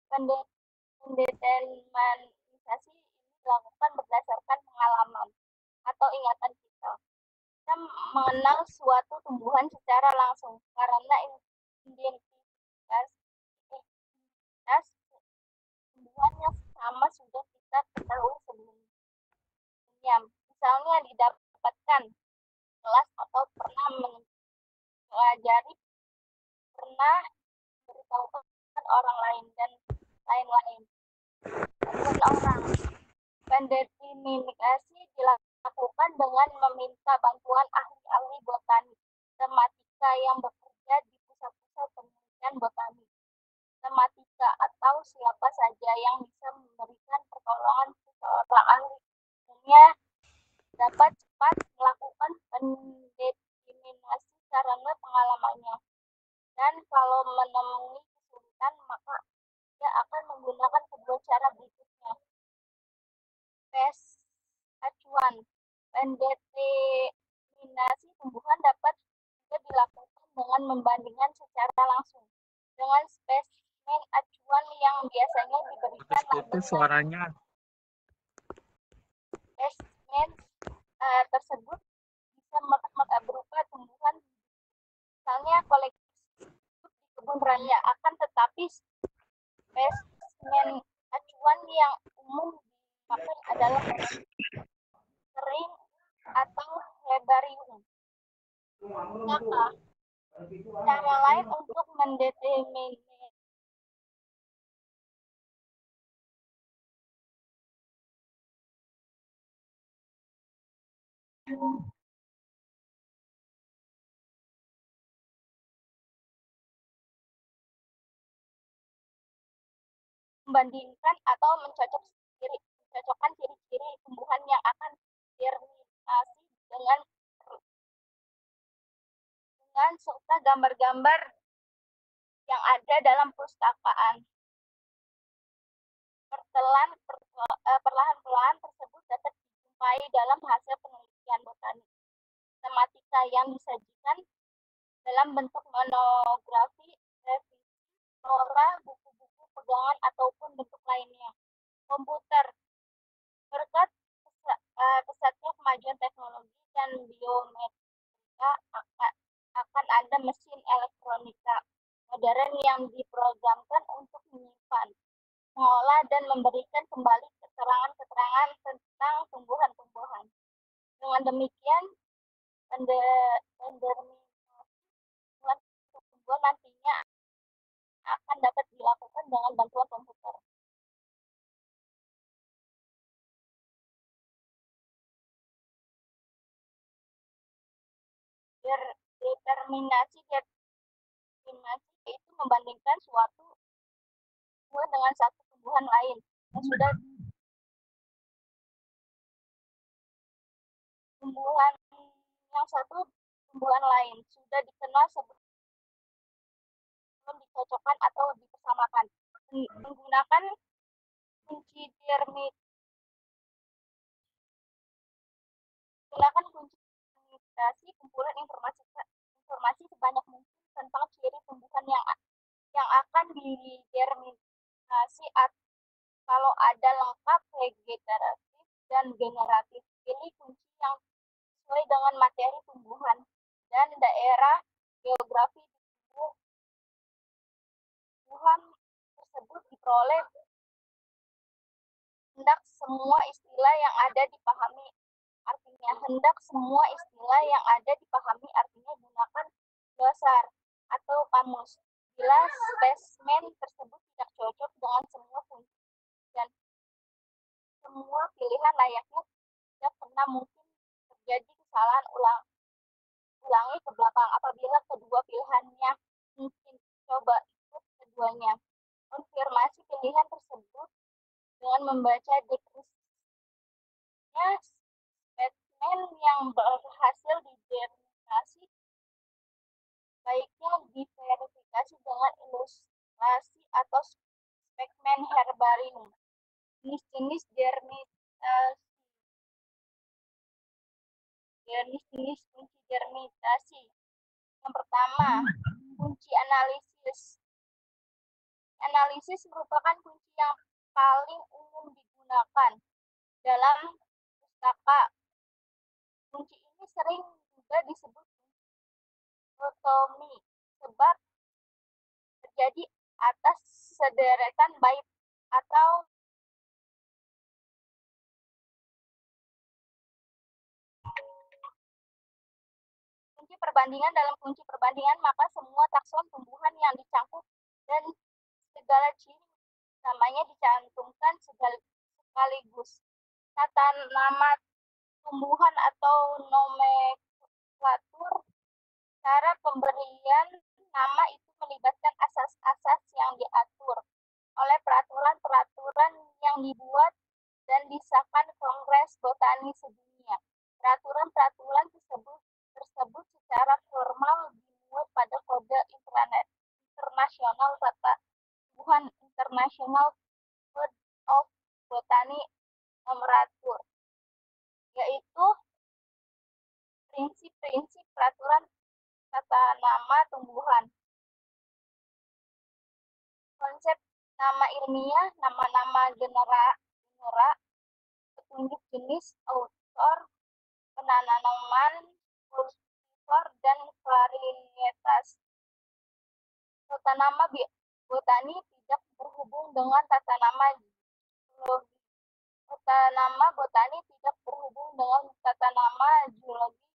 Speaker 4: pendeterminisasi ini dilakukan berdasarkan pengalaman atau ingatan kita. Kita mengenal suatu tumbuhan secara langsung karena identitas tumbuhan yang sama sudah kita ketahui sebelumnya. Misalnya didapatkan kelas atau pernah mempelajari, pernah memberitahukan orang lain dan lain-lain. Bantuan orang. Pendeterminasi dilakukan dengan meminta bantuan ahli-ahli botani tematika yang bekerja di pusat-pusat penelitian botani tematika atau siapa saja yang bisa memberikan pertolongan seseorang ahli. Umumnya dapat cepat melakukan pendeterminasi karena pengalamannya, dan kalau menemui kesulitan maka dia akan menggunakan kedua cara berikutnya. Tes acuan. Pendeterminasi tumbuhan dapat juga dilakukan dengan membandingkan secara langsung dengan spesimen acuan yang biasanya diberikan
Speaker 6: Putus suaranya.
Speaker 4: Spesimen tersebut bisa berupa tumbuhan, misalnya koleksi di kebun raya, akan tetapi spesimen acuan yang umum dipakai adalah kering atau herbarium. Maka cara lain untuk mendeterminasi membandingkan atau mencocokkan ciri-ciri tumbuhan yang akan dideterminasi dengan serta gambar-gambar yang ada dalam perpustakaan. Perlahan-lahan tersebut dapat dijumpai dalam hasil penelitian botanik tematika yang disajikan dalam bentuk monografi, revisi, flora, buku-buku pegangan ataupun bentuk lainnya. Komputer. Berkat pesatnya kemajuan teknologi dan biometrika akan ada mesin elektronika
Speaker 8: modern yang diprogramkan untuk menyimpan, mengolah, dan memberikan kembali keterangan-keterangan tentang tumbuhan-tumbuhan. Dengan demikian, pendeterminasi tumbuhan nantinya akan dapat dilakukan dengan bantuan komputer. Determinasi yaitu membandingkan suatu tumbuhan dengan satu tumbuhan lain yang sudah dikenal sebelum dicocokkan atau dipersamakan. Menggunakan kunci permutasi kumpulan informasi sebanyak mungkin tentang ciri tumbuhan yang akan dideterminasi kalau ada lengkap, vegetatif, dan generatif. Pilih kunci yang sesuai dengan materi tumbuhan dan daerah geografi di tumbuhan tersebut diperoleh. Hendak semua istilah yang ada dipahami artinya gunakan dasar atau kamus. Bila spesimen tersebut tidak cocok dengan semua kunci dan semua pilihan, layaknya tidak pernah mungkin terjadi kesalahan ulangi ke belakang. Apabila kedua pilihannya mungkin, coba ikut keduanya. Konfirmasi pilihan tersebut dengan membaca deskripsinya. Spesimen yang berhasil dideterminasi baiknya diverifikasi dengan ilustrasi atau spesimen herbarium. Jenis-jenis kunci determinasi. Yang pertama, kunci analisis. Analisis merupakan kunci yang paling umum digunakan dalam pustaka. Kunci ini sering juga disebut dichotomi sebab terjadi atas sederetan bait atau kunci perbandingan. Dalam kunci perbandingan, maka semua takson tumbuhan yang dicangkup dan segala ciri namanya dicantumkan sekaligus. Tata nama tumbuhan atau nomenklatur. Cara pemberian nama itu melibatkan asas-asas yang diatur oleh peraturan-peraturan yang dibuat dan disahkan Kongres Botani Sedunia. Peraturan-peraturan tersebut secara formal dimuat pada Kode Internasional Tata Tumbuhan International Code of Botany Nomenklatur, yaitu prinsip-prinsip peraturan tata nama tumbuhan. Konsep nama ilmiah, nama-nama genera, petunjuk jenis, autor, penanaman, kultivar, dan varietas. Tata nama botani tidak berhubung dengan tata nama zoologi. Tata nama botani tidak berhubung dengan tata nama zoologi.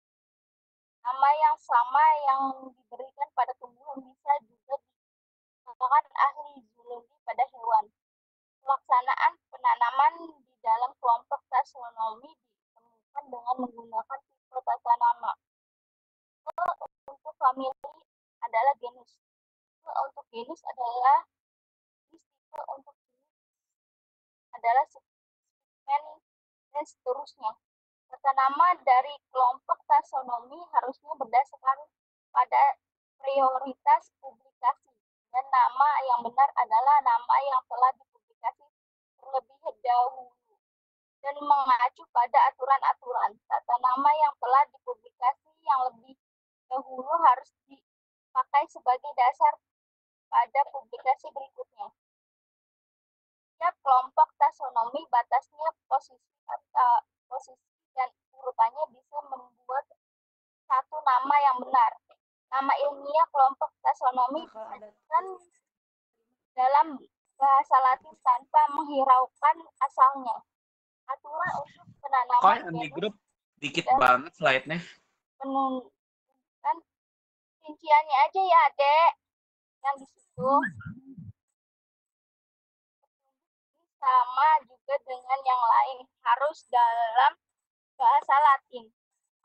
Speaker 8: Nama yang sama yang diberikan pada tumbuhan bisa juga digunakan ahli zoologi pada hewan. Pelaksanaan penanaman di dalam kelompok taksonomi ditemukan dengan menggunakan tipe tata nama. Untuk famili adalah genus. Untuk genus adalah tipe, untuk jenis adalah spesimen, dan seterusnya. Tata nama dari kelompok taksonomi harusnya berdasarkan pada prioritas publikasi, dan nama yang benar adalah nama yang telah dipublikasi terlebih dahulu dan mengacu pada aturan-aturan. Tata nama yang telah dipublikasi yang lebih dahulu harus dipakai sebagai dasar pada publikasi berikutnya. Setiap kelompok taksonomi batasnya posisi dan urutannya bisa membuat satu nama yang benar. Nama ilmiah kelompok taksonomi disajikan dalam bahasa Latin tanpa menghiraukan asalnya. Aturan untuk
Speaker 6: Kok
Speaker 8: penanaman
Speaker 6: yang di
Speaker 8: genus
Speaker 6: grup dikit
Speaker 8: dan
Speaker 6: banget slide-nya?
Speaker 8: menunjukkan rinciannya aja ya, Dek. Yang di situ sama juga dengan yang lain, harus dalam bahasa Latin.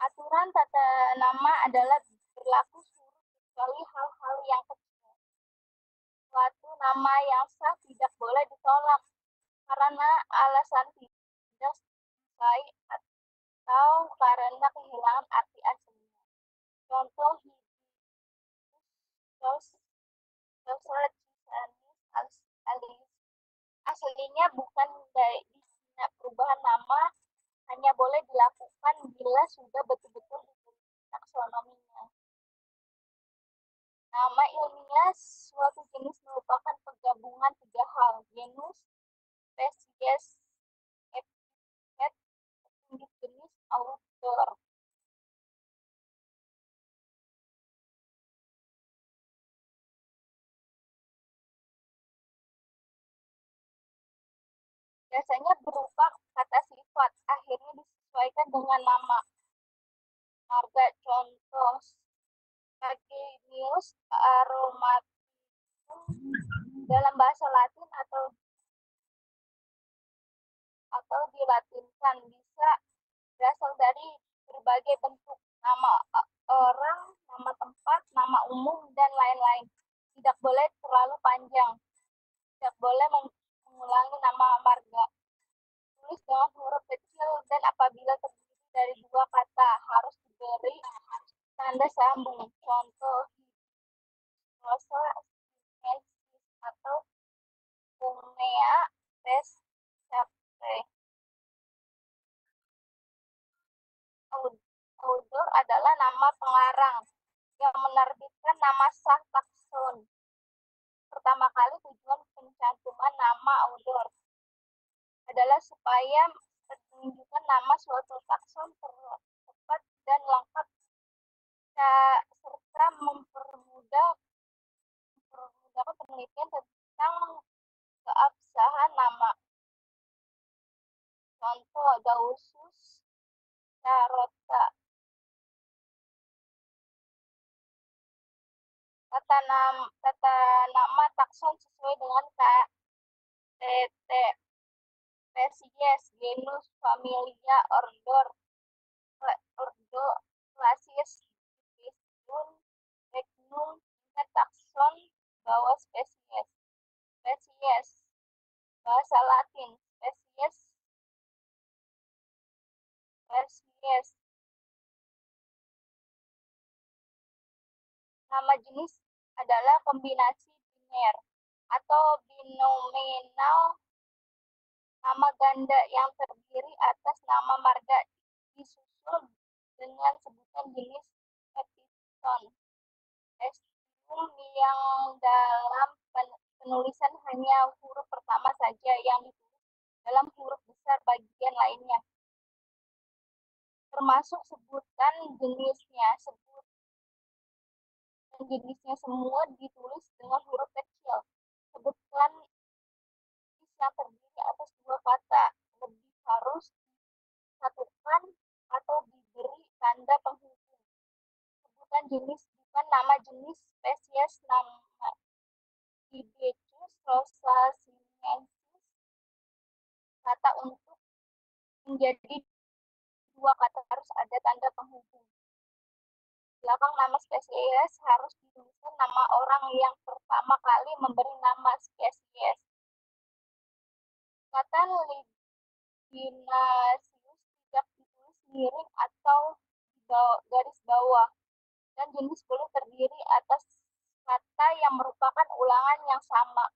Speaker 8: Aturan tata nama adalah berlaku seluruh kecuali hal-hal yang kecil. Suatu nama yang sah tidak boleh ditolak karena alasan tidak sesuai atau karena kehilangan arti aslinya. Contoh aslinya bukan dari perubahan nama hanya boleh dilakukan bila sudah betul-betul ditulis taksonominya. Nama ilmiah suatu jenis merupakan penggabungan tiga hal: genus, spesies, epitet, petunjuk jenis, author. Biasanya berupa kata sifat, akhirnya disesuaikan dengan nama marga. Contoh Spaginius aromaticum dalam bahasa Latin atau dilatinkan bisa berasal dari berbagai bentuk nama orang, nama tempat, nama umum, dan lain-lain. Tidak boleh terlalu panjang. Tidak boleh mengulangi nama marga. Tulis dengan huruf kecil dan apabila terdiri dari dua kata harus diberi tanda sambung. Contoh Rosa sinensis atau Pumea rescapre. Author adalah nama pengarang yang menerbitkan nama sah takson. Pertama kali tujuan pencantuman nama author adalah supaya menunjukkan nama suatu takson tepat dan lengkap serta mempermudah penelitian tentang keabsahan nama. Contoh Gausus carota. Tata nama takson sesuai dengan KTT. Spesies, genus, familia, ordo, klasis, division, regnum, hingga takson bawah spesies. Spesies, bahasa Latin, spesies. Nama jenis adalah kombinasi biner atau binominal nama ganda yang terdiri atas nama marga disusul dengan sebutan jenis epiton. Estium yang dalam penulisan hanya huruf pertama saja yang ditulis dalam huruf besar bagian lainnya. Termasuk sebutan jenisnya. Jenisnya semua ditulis dengan huruf kecil. Sebutan yang terdiri atas dua kata lebih harus disatukan atau diberi tanda penghubung. Sebutan jenis bukan nama jenis, spesies, nama Hibiscus rosa sinensis. Kata untuk menjadi dua kata harus ada tanda penghubung. Belakang nama spesies harus dituliskan nama orang yang pertama kali memberi nama spesies. Kata Lignasius tidak ditulis miring atau garis bawah, dan jenis boleh terdiri atas kata yang merupakan ulangan yang sama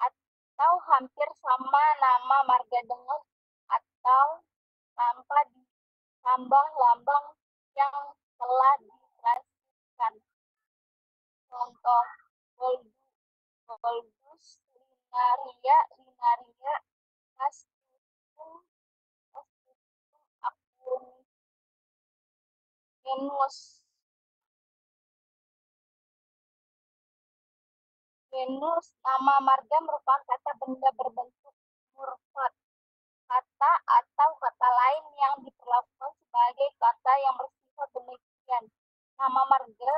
Speaker 8: atau hampir sama nama marga dengan atau tanpa ditambah lambang yang telah ditranskripsikan. Contoh Boldus, linaria, Astutum, Acuminus. genus. Nama marga merupakan kata benda berbentuk mufrad, kata atau kata lain yang diperlakukan sebagai kata yang bersifat demikian. Nama marga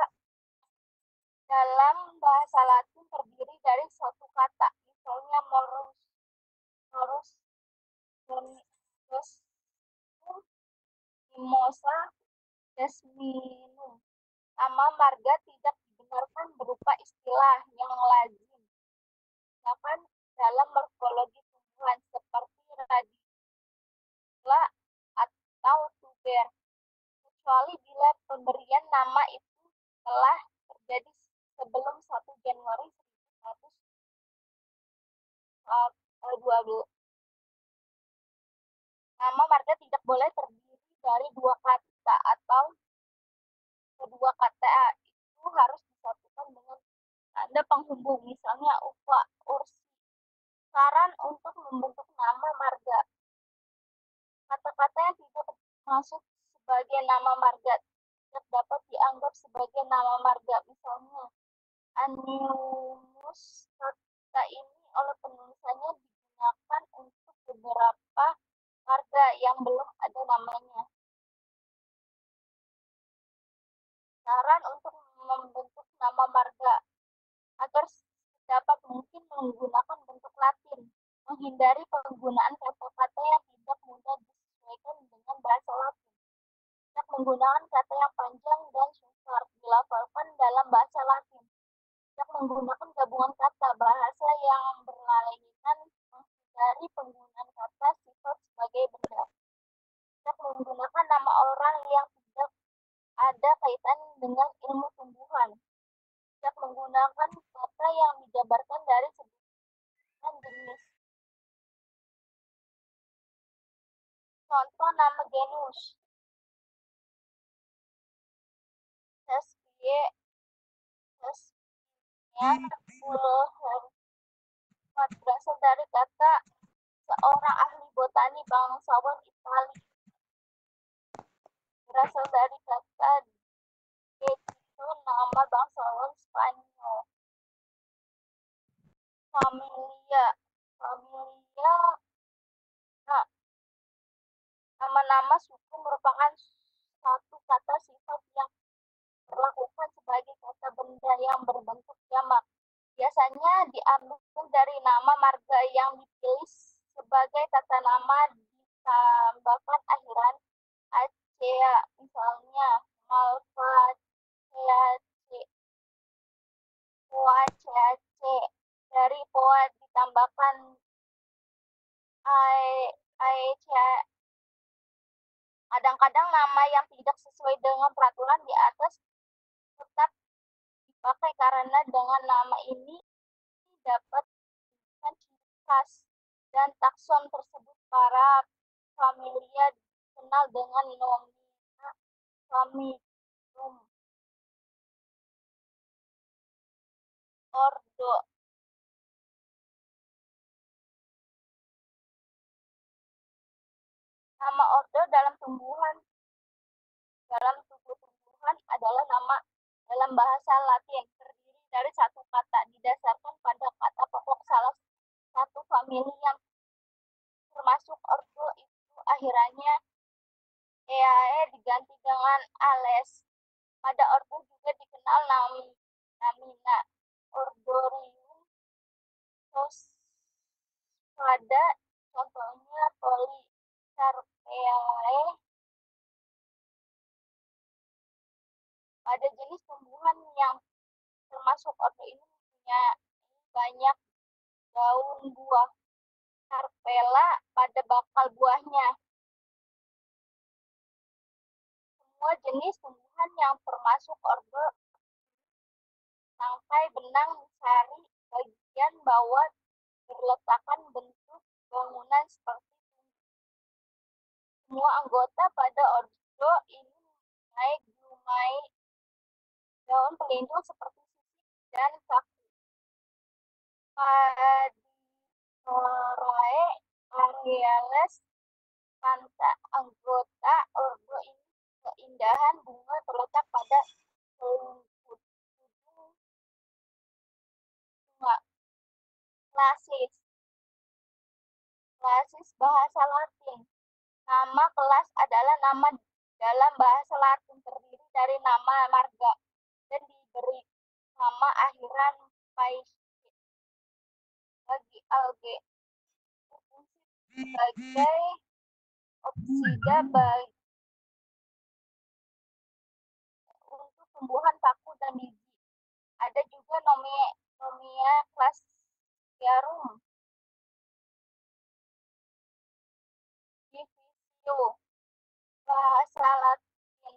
Speaker 8: dalam bahasa Latin terdiri dari satu kata, misalnya morus, mimosa, jasminum. Nama marga tidak dibenarkan berupa istilah yang lazim, bahkan dalam morfologi tumbuhan seperti radicula atau tuber, kecuali bila pemberian nama itu telah terjadi sebelum 1 Januari 1912. Nama marga tidak boleh terdiri dari 2 kata atau kedua kata itu harus disatukan dengan tanda penghubung, misalnya upa, ursi. Saran untuk membentuk nama marga. Kata-kata yang tidak masuk sebagai nama marga tidak dapat dianggap sebagai nama marga, misalnya Annius. Kata ini oleh penulisannya digunakan untuk beberapa marga yang belum ada namanya. Saran untuk membentuk nama marga agar sedapat mungkin menggunakan bentuk Latin, menghindari penggunaan kata-kata yang tidak mudah disesuaikan dengan bahasa Latin, tidak menggunakan kata yang panjang dan sukar dilafalkan dalam bahasa Latin, tidak menggunakan gabungan kata bahasa yang berlainan, menghindari penggunaan kata sifat sebagai benda, tidak menggunakan nama orang yang tidak ada kaitan dengan ilmu tumbuhan, tidak menggunakan kata yang dijabarkan dari sebutan jenis. Contoh nama genus: Thespie, Pulcherifera, berasal dari kata seorang ahli botani bangsawan Italia. Berasal dari kata Gecko, nama bangsawan Spanyol. Familia, nama-nama suku merupakan satu kata sifat yang diperlakukan sebagai kata benda yang berbentuk jamak. Biasanya diambil dari nama marga yang dipilih sebagai kata nama ditambahkan akhiran acea, misalnya Malvaceace, Poaceace. Dari poa ditambahkan aecea. Kadang-kadang nama yang tidak sesuai dengan peraturan di atas tetap dipakai karena dengan nama ini dapat menunjukkan ciri khas dan takson tersebut. Para familia dikenal dengan nomina familium. Ordo. Nama ordo dalam tubuh tumbuhan adalah nama dalam bahasa Latin, terdiri dari satu kata, didasarkan pada kata pokok salah satu famili yang termasuk ordo itu akhirannya eae diganti dengan ales. Pada ordo juga dikenal namina, Ordorium, Pada contohnya Polycarpeae. Pada jenis tumbuhan yang termasuk ordo ini punya banyak daun buah. Carpella pada bakal buahnya. Semua jenis tumbuhan yang termasuk ordo tangkai, benang, sari bagian bawah berletakkan bentuk bangunan seperti tumbuh. Semua anggota pada ordo ini mempunyai glumai, daun pelindung seperti sisik dan kaki. Padinorae Ariales, anggota ordo ini keindahan bunga terletak pada ujung bunga. Klasis. Klasis bahasa Latin. Nama kelas adalah nama dalam bahasa Latin terdiri dari nama marga dan diberi nama akhiran paise bagi alge. Berfungsi sebagai oksida untuk tumbuhan paku dan biji. Ada juga nomia classiarum. Divisio bahasa Latin.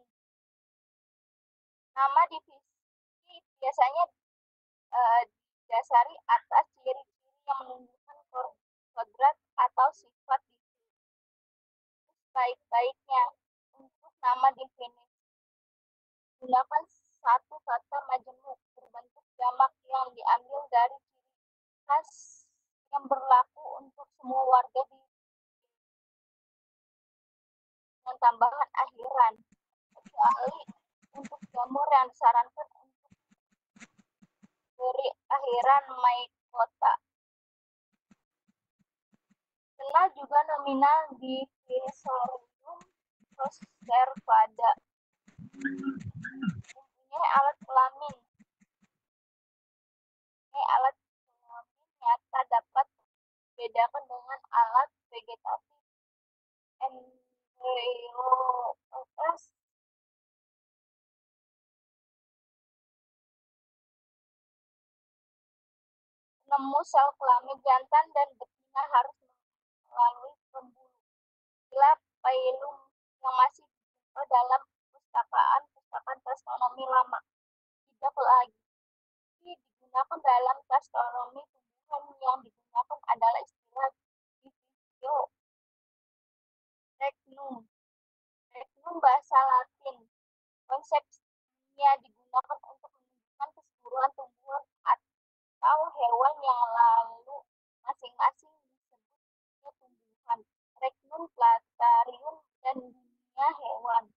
Speaker 8: Nama divisi biasanya didasari atas ciri-ciri yang menunjukkan kodrat atau sifat divisi. Baik-baiknya untuk nama definisi gunakan satu kata majemuk berbentuk jamak yang diambil dari ciri khas yang berlaku untuk semua warga dengan tambahan akhiran, kecuali untuk jamur yang disarankan untuk beri akhiran mycota. Kenal juga nominal Divisorium conservata. Mempunyai alat kelamin. Alat kelamin nyata dapat dibedakan dengan alat vegetatif embryopotas. Penemu sel kelamin jantan dan betina harus melalui pembuluh. Bila phylum yang masih dijumpai dalam pustakaan tastronomi lama tidak lagi digunakan dalam tastronomi tumbuhan, yang digunakan adalah istilah divisio regnum. Regnum bahasa Latin. Konsepnya digunakan untuk menunjukkan keseluruhan tumbuhan atau hewan yang lalu masing-masing disebut tumbuhan, regnum, platarium, dan dunia hewan.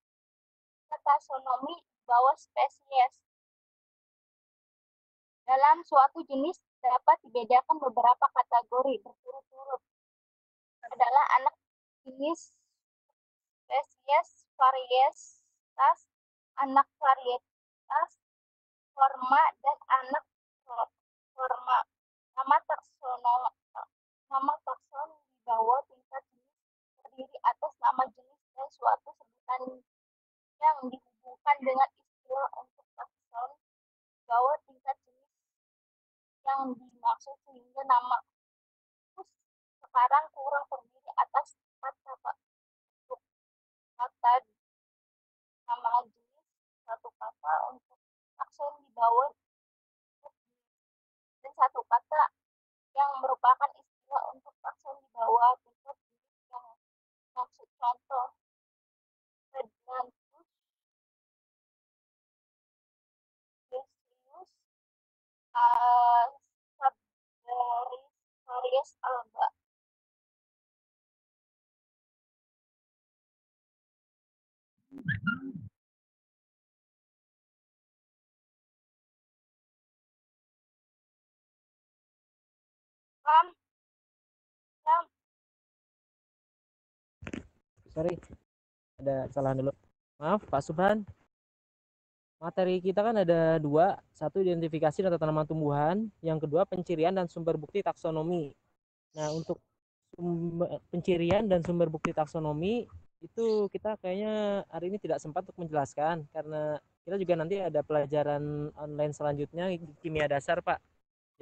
Speaker 8: Taksonomi bawah spesies. Dalam suatu jenis dapat dibedakan beberapa kategori berturut-turut. Adalah anak jenis, spesies, varietas, anak varietas, forma, dan anak forma. Nama takson di bawah tingkat jenis terdiri atas nama jenis dan suatu sebutan yang dihubungkan dengan istilah untuk takson di bawah tingkat jenis yang dimaksud, sehingga nama sekarang kurang terdiri atas kata nama jenis, satu kata untuk takson di bawah dan satu kata yang merupakan istilah untuk takson di bawah tingkat jenis yang maksud. Contoh: Redlantus, Decius, Sabderifarius alba.
Speaker 5: Sorry, ada kesalahan dulu. Maaf, Pak Subhan. Materi kita kan ada dua, satu identifikasi data tanaman tumbuhan, yang kedua pencirian dan sumber bukti taksonomi. Nah, untuk pencirian dan sumber bukti taksonomi itu kita kayaknya hari ini tidak sempat untuk menjelaskan, karena kita juga nanti ada pelajaran online selanjutnya kimia dasar, Pak.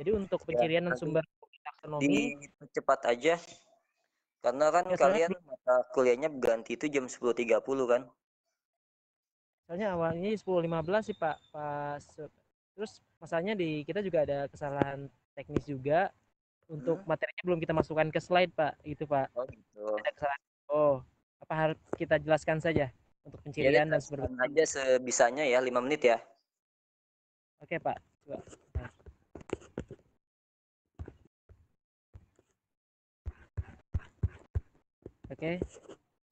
Speaker 5: Jadi untuk pencirian dan sumber bukti taksonomi
Speaker 1: dipercepat aja, karena kan
Speaker 5: ya,
Speaker 1: kalian mata kuliahnya ganti itu jam 10.30 kan.
Speaker 5: Soalnya awalnya 10.15 sih Pak. Terus masalahnya di kita juga ada kesalahan teknis juga. Untuk materinya belum kita masukkan ke slide, Pak. Itu, Pak.
Speaker 1: Oh gitu.
Speaker 5: Ada kesalahan. Oh, apa harus kita jelaskan saja untuk pencirian dan sumber bukti
Speaker 1: aja sebisanya ya, 5 menit ya.
Speaker 5: Oke, Pak. Coba. Oke.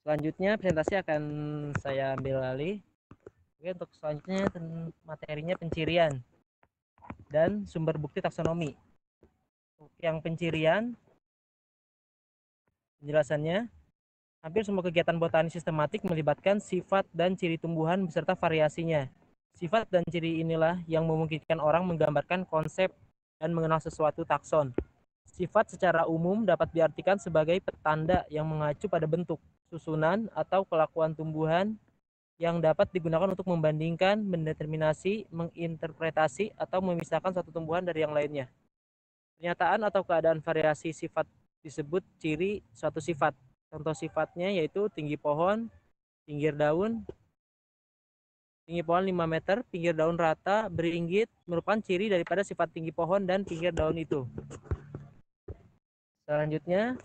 Speaker 5: Selanjutnya presentasi akan saya ambil alih. Oke, untuk selanjutnya materinya pencirian dan sumber bukti taksonomi. Yang pencirian, penjelasannya, hampir semua kegiatan botani sistematik melibatkan sifat dan ciri tumbuhan beserta variasinya. Sifat dan ciri inilah yang memungkinkan orang menggambarkan konsep dan mengenal sesuatu takson. Sifat secara umum dapat diartikan sebagai petanda yang mengacu pada bentuk, susunan, atau kelakuan tumbuhan yang dapat digunakan untuk membandingkan, mendeterminasi, menginterpretasi, atau memisahkan suatu tumbuhan dari yang lainnya. Pernyataan atau keadaan variasi sifat disebut ciri suatu sifat. Contoh sifatnya yaitu tinggi pohon, pinggir daun, tinggi pohon 5 meter, pinggir daun rata, beringgit, merupakan ciri daripada sifat tinggi pohon dan pinggir daun itu. Selanjutnya,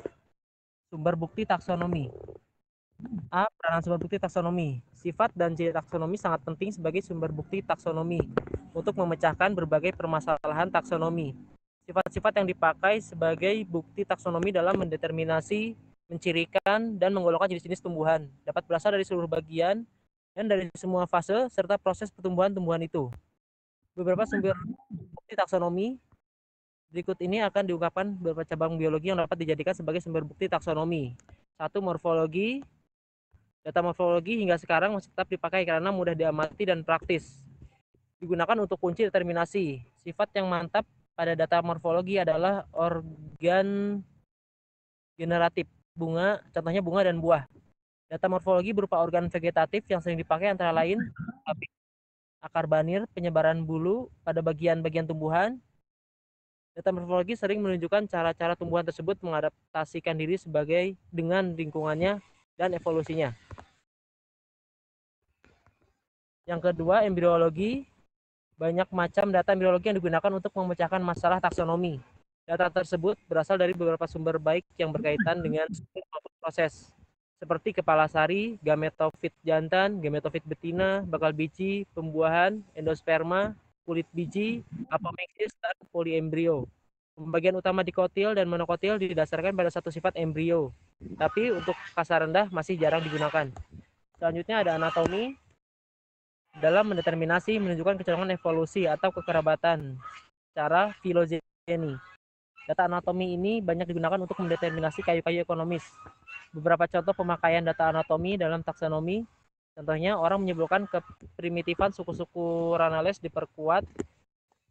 Speaker 5: sumber bukti taksonomi. A. Peranan sumber bukti taksonomi. Sifat dan ciri taksonomi sangat penting sebagai sumber bukti taksonomi untuk memecahkan berbagai permasalahan taksonomi. Sifat-sifat yang dipakai sebagai bukti taksonomi dalam mendeterminasi, mencirikan, dan menggolongkan jenis-jenis tumbuhan dapat berasal dari seluruh bagian dan dari semua fase serta proses pertumbuhan tumbuhan itu. Beberapa sumber bukti taksonomi berikut ini akan diungkapkan beberapa cabang biologi yang dapat dijadikan sebagai sumber bukti taksonomi. 1. Morfologi. Data morfologi hingga sekarang masih tetap dipakai karena mudah diamati dan praktis. Digunakan untuk kunci determinasi. Sifat yang mantap pada data morfologi adalah organ generatif, bunga, contohnya bunga dan buah. Data morfologi berupa organ vegetatif yang sering dipakai antara lain akar banir, penyebaran bulu pada bagian-bagian tumbuhan. Data morfologi sering menunjukkan cara-cara tumbuhan tersebut mengadaptasikan diri dengan lingkungannya dan evolusinya. Yang kedua, embriologi. Banyak macam data embriologi yang digunakan untuk memecahkan masalah taksonomi. Data tersebut berasal dari beberapa sumber baik yang berkaitan dengan proses, seperti kepala sari, gametofit jantan, gametofit betina, bakal biji, pembuahan, endosperma, kulit biji, apomixis, dan poliembrio. Pembagian utama dikotil dan monokotil didasarkan pada satu sifat embrio, tapi untuk kasar rendah masih jarang digunakan. Selanjutnya ada anatomi. Dalam mendeterminasi menunjukkan kecenderungan evolusi atau kekerabatan secara filogeni. Data anatomi ini banyak digunakan untuk mendeterminasi kayu-kayu ekonomis. Beberapa contoh pemakaian data anatomi dalam taksonomi, contohnya orang menyebutkan keprimitifan suku-suku Ranales diperkuat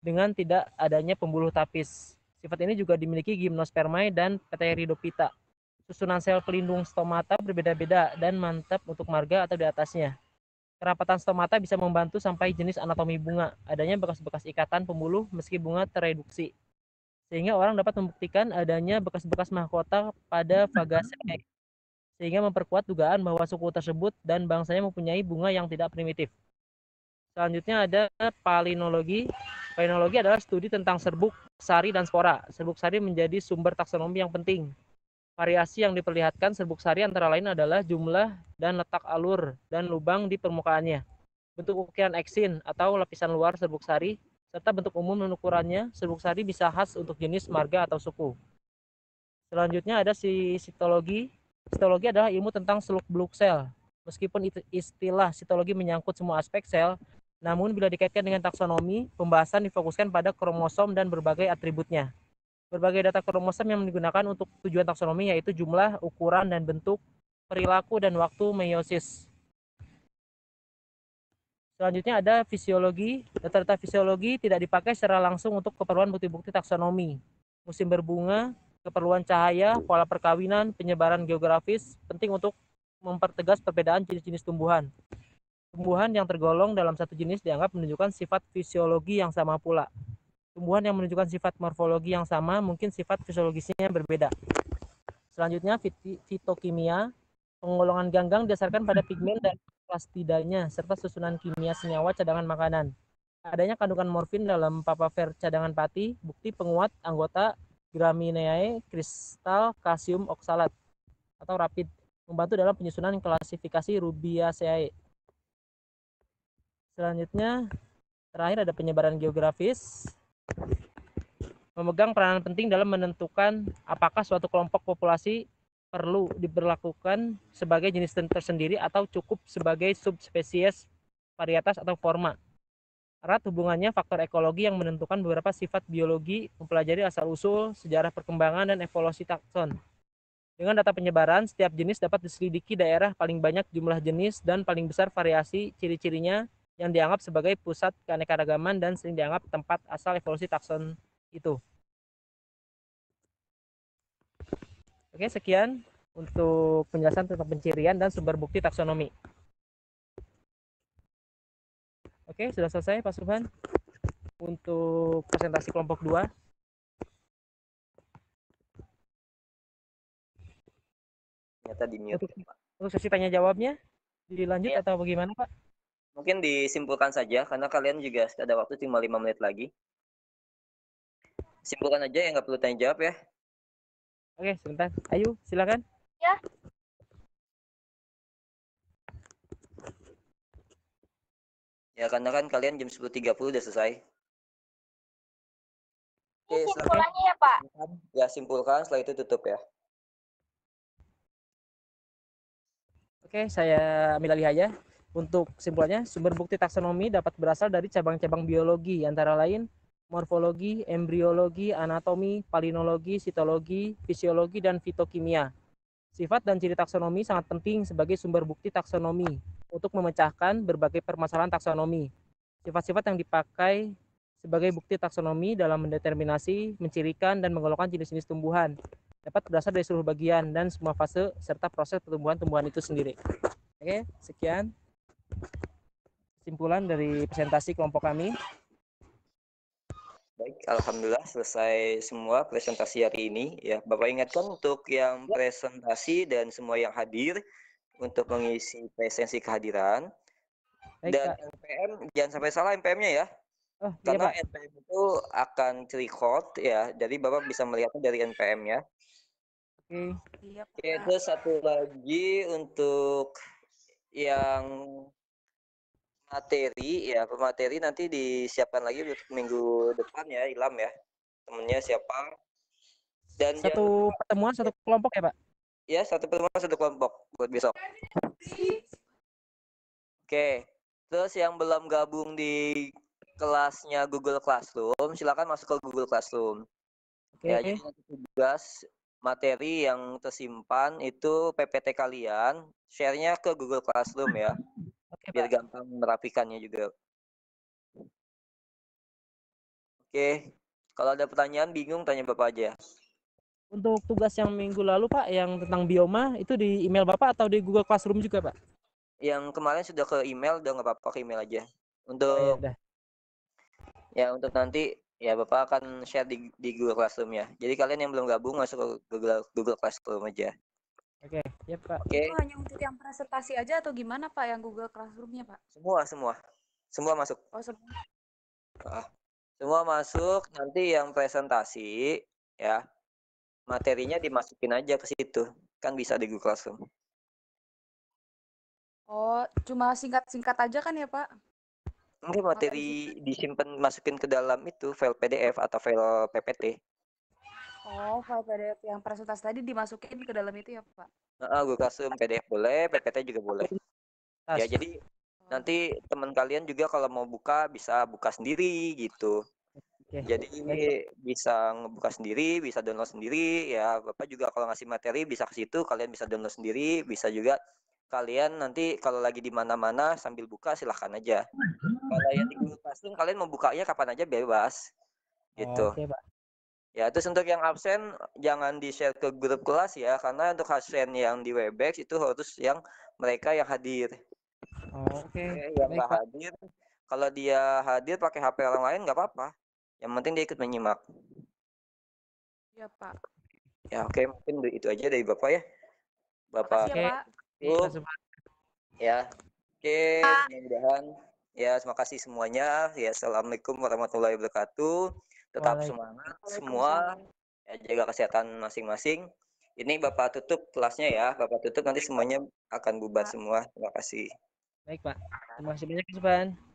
Speaker 5: dengan tidak adanya pembuluh tapis. Sifat ini juga dimiliki Gymnospermae dan Pteridophyta. Susunan sel pelindung stomata berbeda-beda dan mantap untuk marga atau di atasnya. Kerapatan stomata bisa membantu sampai jenis anatomi bunga, adanya bekas-bekas ikatan pembuluh meski bunga tereduksi. Sehingga orang dapat membuktikan adanya bekas-bekas mahkota pada Fagaceae, sehingga memperkuat dugaan bahwa suku tersebut dan bangsanya mempunyai bunga yang tidak primitif. Selanjutnya ada palinologi. Palinologi adalah studi tentang serbuk, sari, dan spora. Serbuk sari menjadi sumber taksonomi yang penting. Variasi yang diperlihatkan serbuk sari antara lain adalah jumlah dan letak alur dan lubang di permukaannya, bentuk ukiran eksin atau lapisan luar serbuk sari, serta bentuk umum dan ukurannya. Serbuk sari bisa khas untuk jenis marga atau suku. Selanjutnya ada sitologi. Sitologi adalah ilmu tentang seluk-beluk sel. Meskipun istilah sitologi menyangkut semua aspek sel, namun bila dikaitkan dengan taksonomi, pembahasan difokuskan pada kromosom dan berbagai atributnya. Berbagai data kromosom yang digunakan untuk tujuan taksonomi yaitu jumlah, ukuran, dan bentuk, perilaku, dan waktu meiosis. Selanjutnya ada fisiologi. Data-data fisiologi tidak dipakai secara langsung untuk keperluan bukti-bukti taksonomi. Musim berbunga, keperluan cahaya, pola perkawinan, penyebaran geografis, penting untuk mempertegas perbedaan jenis-jenis tumbuhan. Tumbuhan yang tergolong dalam satu jenis dianggap menunjukkan sifat fisiologi yang sama pula. Tumbuhan yang menunjukkan sifat morfologi yang sama, mungkin sifat fisiologisnya berbeda. Selanjutnya, fitokimia. Penggolongan ganggang didasarkan pada pigmen dan plastidanya, serta susunan kimia senyawa cadangan makanan. Adanya kandungan morfin dalam papaver cadangan pati, bukti penguat anggota Gramineae, kristal kalsium oksalat atau rapid, membantu dalam penyusunan klasifikasi Rubiaceae. Selanjutnya, terakhir ada penyebaran geografis. Memegang peranan penting dalam menentukan apakah suatu kelompok populasi perlu diberlakukan sebagai jenis tersendiri atau cukup sebagai subspesies, varietas, atau forma. Erat hubungannya faktor ekologi yang menentukan beberapa sifat biologi, mempelajari asal-usul, sejarah perkembangan, dan evolusi takson. Dengan data penyebaran, setiap jenis dapat diselidiki daerah paling banyak jumlah jenis dan paling besar variasi ciri-cirinya yang dianggap sebagai pusat keanekaragaman dan sering dianggap tempat asal evolusi takson itu. Oke, sekian untuk penjelasan tentang pencirian dan sumber bukti taksonomi. Oke, sudah selesai Pak Subhan untuk presentasi kelompok 2.
Speaker 1: Ternyata di mute.
Speaker 5: Untuk sesi tanya jawabnya dilanjut
Speaker 1: Iya.
Speaker 5: atau bagaimana Pak?
Speaker 1: Mungkin disimpulkan saja karena kalian juga ada waktu cuma 5 menit lagi. Simpulkan aja ya, nggak perlu tanya jawab ya.
Speaker 5: Oke, sebentar. Ayu, silakan.
Speaker 8: Ya.
Speaker 1: Ya, karena kan kalian jam 10.30 udah selesai. Oke,
Speaker 8: Ini
Speaker 1: silakan.
Speaker 8: simpulannya ya, Pak.
Speaker 1: Ya, simpulkan, setelah itu tutup ya.
Speaker 5: Oke, saya ambil alih aja. Untuk kesimpulannya, sumber bukti taksonomi dapat berasal dari cabang-cabang biologi, antara lain morfologi, embriologi, anatomi, palinologi, sitologi, fisiologi, dan fitokimia. Sifat dan ciri taksonomi sangat penting sebagai sumber bukti taksonomi untuk memecahkan berbagai permasalahan taksonomi. Sifat-sifat yang dipakai sebagai bukti taksonomi dalam mendeterminasi, mencirikan, dan menggolongkan jenis-jenis tumbuhan dapat berasal dari seluruh bagian dan semua fase serta proses pertumbuhan tumbuhan itu sendiri. Oke, sekian kesimpulan dari presentasi kelompok kami.
Speaker 1: Baik, alhamdulillah selesai semua presentasi hari ini ya. Bapak ingatkan untuk yang presentasi dan semua yang hadir untuk mengisi presensi kehadiran.
Speaker 5: Baik,
Speaker 1: Dan
Speaker 5: Pak.
Speaker 1: NPM jangan sampai salah NPM-nya ya.
Speaker 5: Oh, iya,
Speaker 1: Karena
Speaker 5: Pak.
Speaker 1: NPM itu akan record ya. Jadi Bapak bisa melihatnya dari NPM-nya.
Speaker 5: Oke.
Speaker 3: Iya, Pak.
Speaker 1: Oke, terus satu lagi untuk yang materi ya, pemateri nanti disiapkan lagi untuk minggu depan ya, Ilham ya. Temennya siapa? Dan
Speaker 5: Satu pertemuan, satu kelompok ya, Pak?
Speaker 1: Ya, satu pertemuan satu kelompok buat besok. Oke, terus yang belum gabung di kelasnya Google Classroom, silakan masuk ke Google Classroom.
Speaker 5: Oke.
Speaker 1: Ya, jadi nanti tugas materi yang tersimpan itu PPT kalian, share-nya ke Google Classroom ya,
Speaker 5: Oke,
Speaker 1: biar
Speaker 5: Pak.
Speaker 1: gampang merapikannya juga. Oke, kalau ada pertanyaan bingung tanya Bapak aja.
Speaker 5: Untuk tugas yang minggu lalu, Pak, yang tentang bioma, itu di email Bapak atau di Google Classroom juga, Pak?
Speaker 1: Yang kemarin sudah ke email, udah nggak apa-apa ke email aja.
Speaker 5: Oh,
Speaker 1: Untuk
Speaker 5: ya,
Speaker 1: untuk nanti ya Bapak akan share di Google Classroom ya. Jadi kalian yang belum gabung masuk ke Google Classroom aja.
Speaker 5: Oke, ya Pak.
Speaker 1: Oke.
Speaker 3: Itu hanya untuk yang presentasi aja atau gimana Pak yang Google Classroom-nya Pak?
Speaker 1: Semua masuk.
Speaker 3: Oh, semua.
Speaker 1: Semua masuk, nanti yang presentasi ya materinya dimasukin aja ke situ. Kan bisa di Google Classroom.
Speaker 3: Oh, cuma singkat-singkat aja kan ya Pak?
Speaker 1: Mungkin materi disimpan masukin ke dalam itu file PDF atau file PPT.
Speaker 3: Oh, file PDF yang presentasi tadi dimasukin ke dalam itu ya Pak?
Speaker 1: Google Classroom PDF boleh, PPT juga boleh. Ya, jadi nanti teman kalian juga kalau mau buka bisa buka sendiri gitu.
Speaker 5: Oke.
Speaker 1: Jadi bisa ngebuka sendiri, bisa download sendiri ya. Bapak juga kalau ngasih materi bisa ke situ, kalian bisa download sendiri, bisa juga kalian nanti kalau lagi di mana-mana sambil buka silahkan aja. Kalau yang di Google Classroom kalian mau bukanya kapan aja bebas. Gitu.
Speaker 5: Oke, Pak.
Speaker 1: Ya, terus untuk yang absen jangan di-share ke grup kelas ya, karena untuk absen yang di Webex itu harus yang mereka yang hadir.
Speaker 5: Oke.
Speaker 1: Yang nggak hadir, kalau dia hadir pakai HP orang lain nggak apa-apa. Yang penting dia ikut menyimak.
Speaker 3: Iya Pak.
Speaker 1: Ya oke, mungkin itu aja dari Bapak ya. Bapak.
Speaker 3: Makasih ya Pak.
Speaker 1: Ya. Oke, mudah-mudahan ya terima kasih semuanya. Ya, assalamualaikum warahmatullahi wabarakatuh. Tetap semangat semua. Ya, jaga kesehatan masing-masing. Ini Bapak tutup kelasnya ya. Bapak tutup nanti semuanya akan bubar semua. Terima kasih.
Speaker 5: Baik, Pak. Terima kasih banyak, Pak.